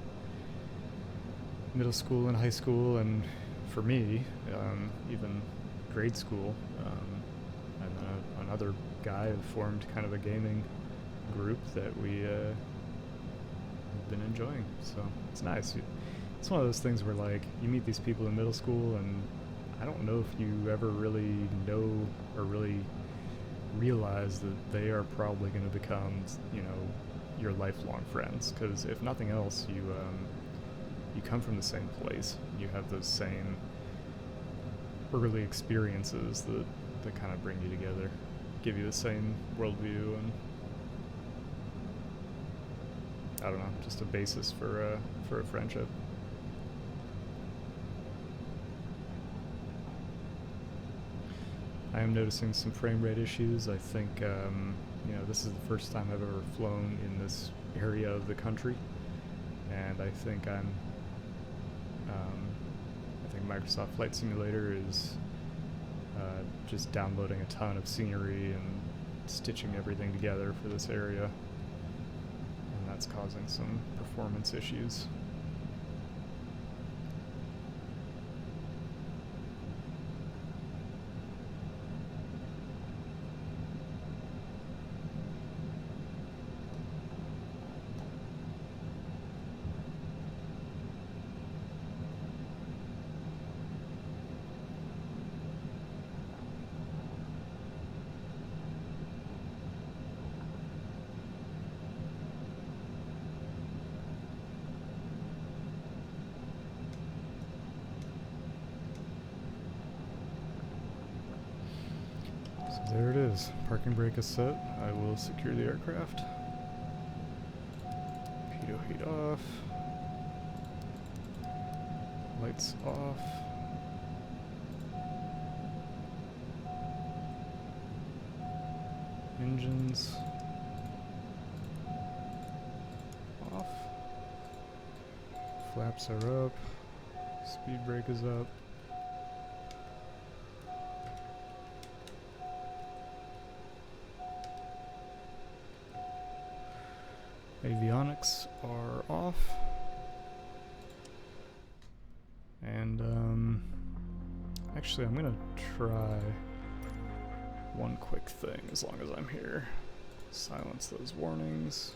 Speaker 1: middle school and high school, and for me, even grade school, and then another guy have formed kind of a gaming group that we have been enjoying. So it's nice. It's one of those things where like you meet these people in middle school, and I don't know if you ever really know or really realize that they are probably going to become, you know, your lifelong friends. Because if nothing else, you come from the same place. You have those same early experiences that kind of bring you together. Give you the same worldview, and I don't know, just a basis for a friendship. I am noticing some frame rate issues. I think you know, this is the first time I've ever flown in this area of the country, and I think I think Microsoft Flight Simulator is just downloading a ton of scenery and stitching everything together for this area, and that's causing some performance issues. as parking brake is set, I will secure the aircraft. Pitot heat off. Lights off. Engines off. Flaps are up. Speed brake is up. Avionics are off. And actually I'm gonna try one quick thing as long as I'm here. Silence those warnings.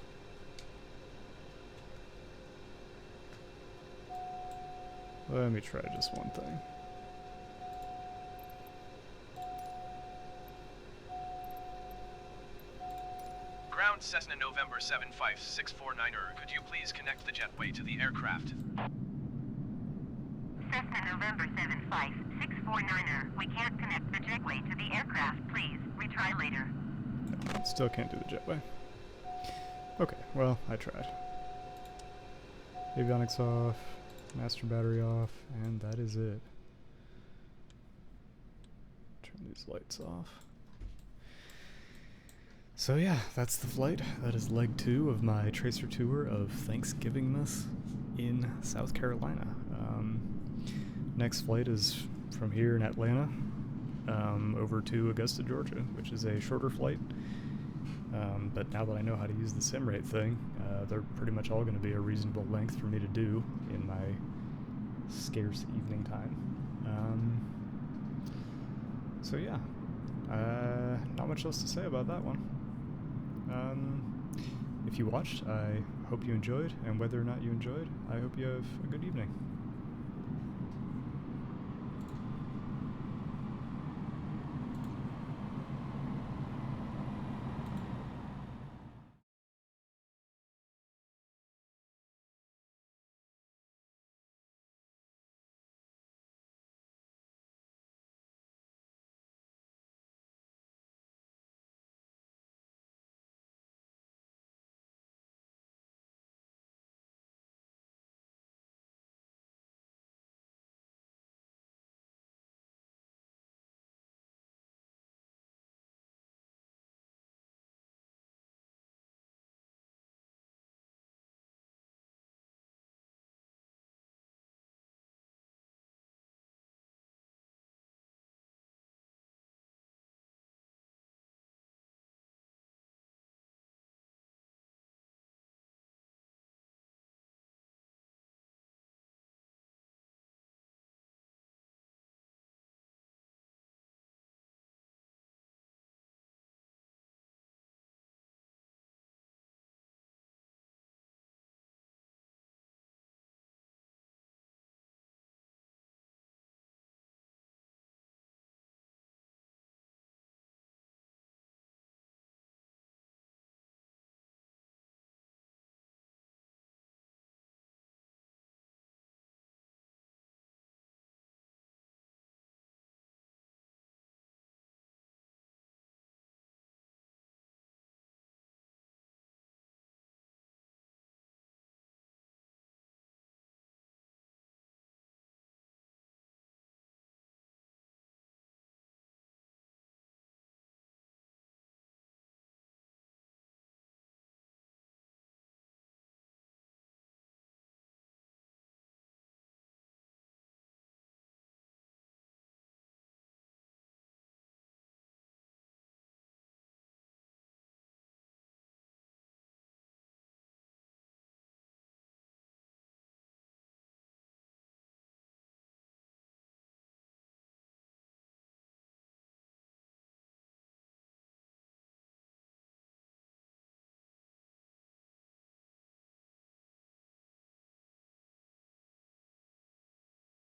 Speaker 1: Let me try just one thing.
Speaker 6: Ground Cessna November 75649er, could you please connect the jetway to the aircraft?
Speaker 4: Cessna November 75649er, we can't connect the jetway to the aircraft. Please retry later.
Speaker 1: Still can't do the jetway. Okay, well, I tried. Avionics off, master battery off, and that is it. Turn these lights off. So yeah, that's the flight. That is leg 2 of my tracer tour of Thanksgivingmas in South Carolina. Next flight is from here in Atlanta over to Augusta, Georgia, which is a shorter flight. But now that I know how to use the SimRate thing, they're pretty much all going to be a reasonable length for me to do in my scarce evening time. So yeah, not much else to say about that one. If you watched, I hope you enjoyed, and whether or not you enjoyed, I hope you have a good evening.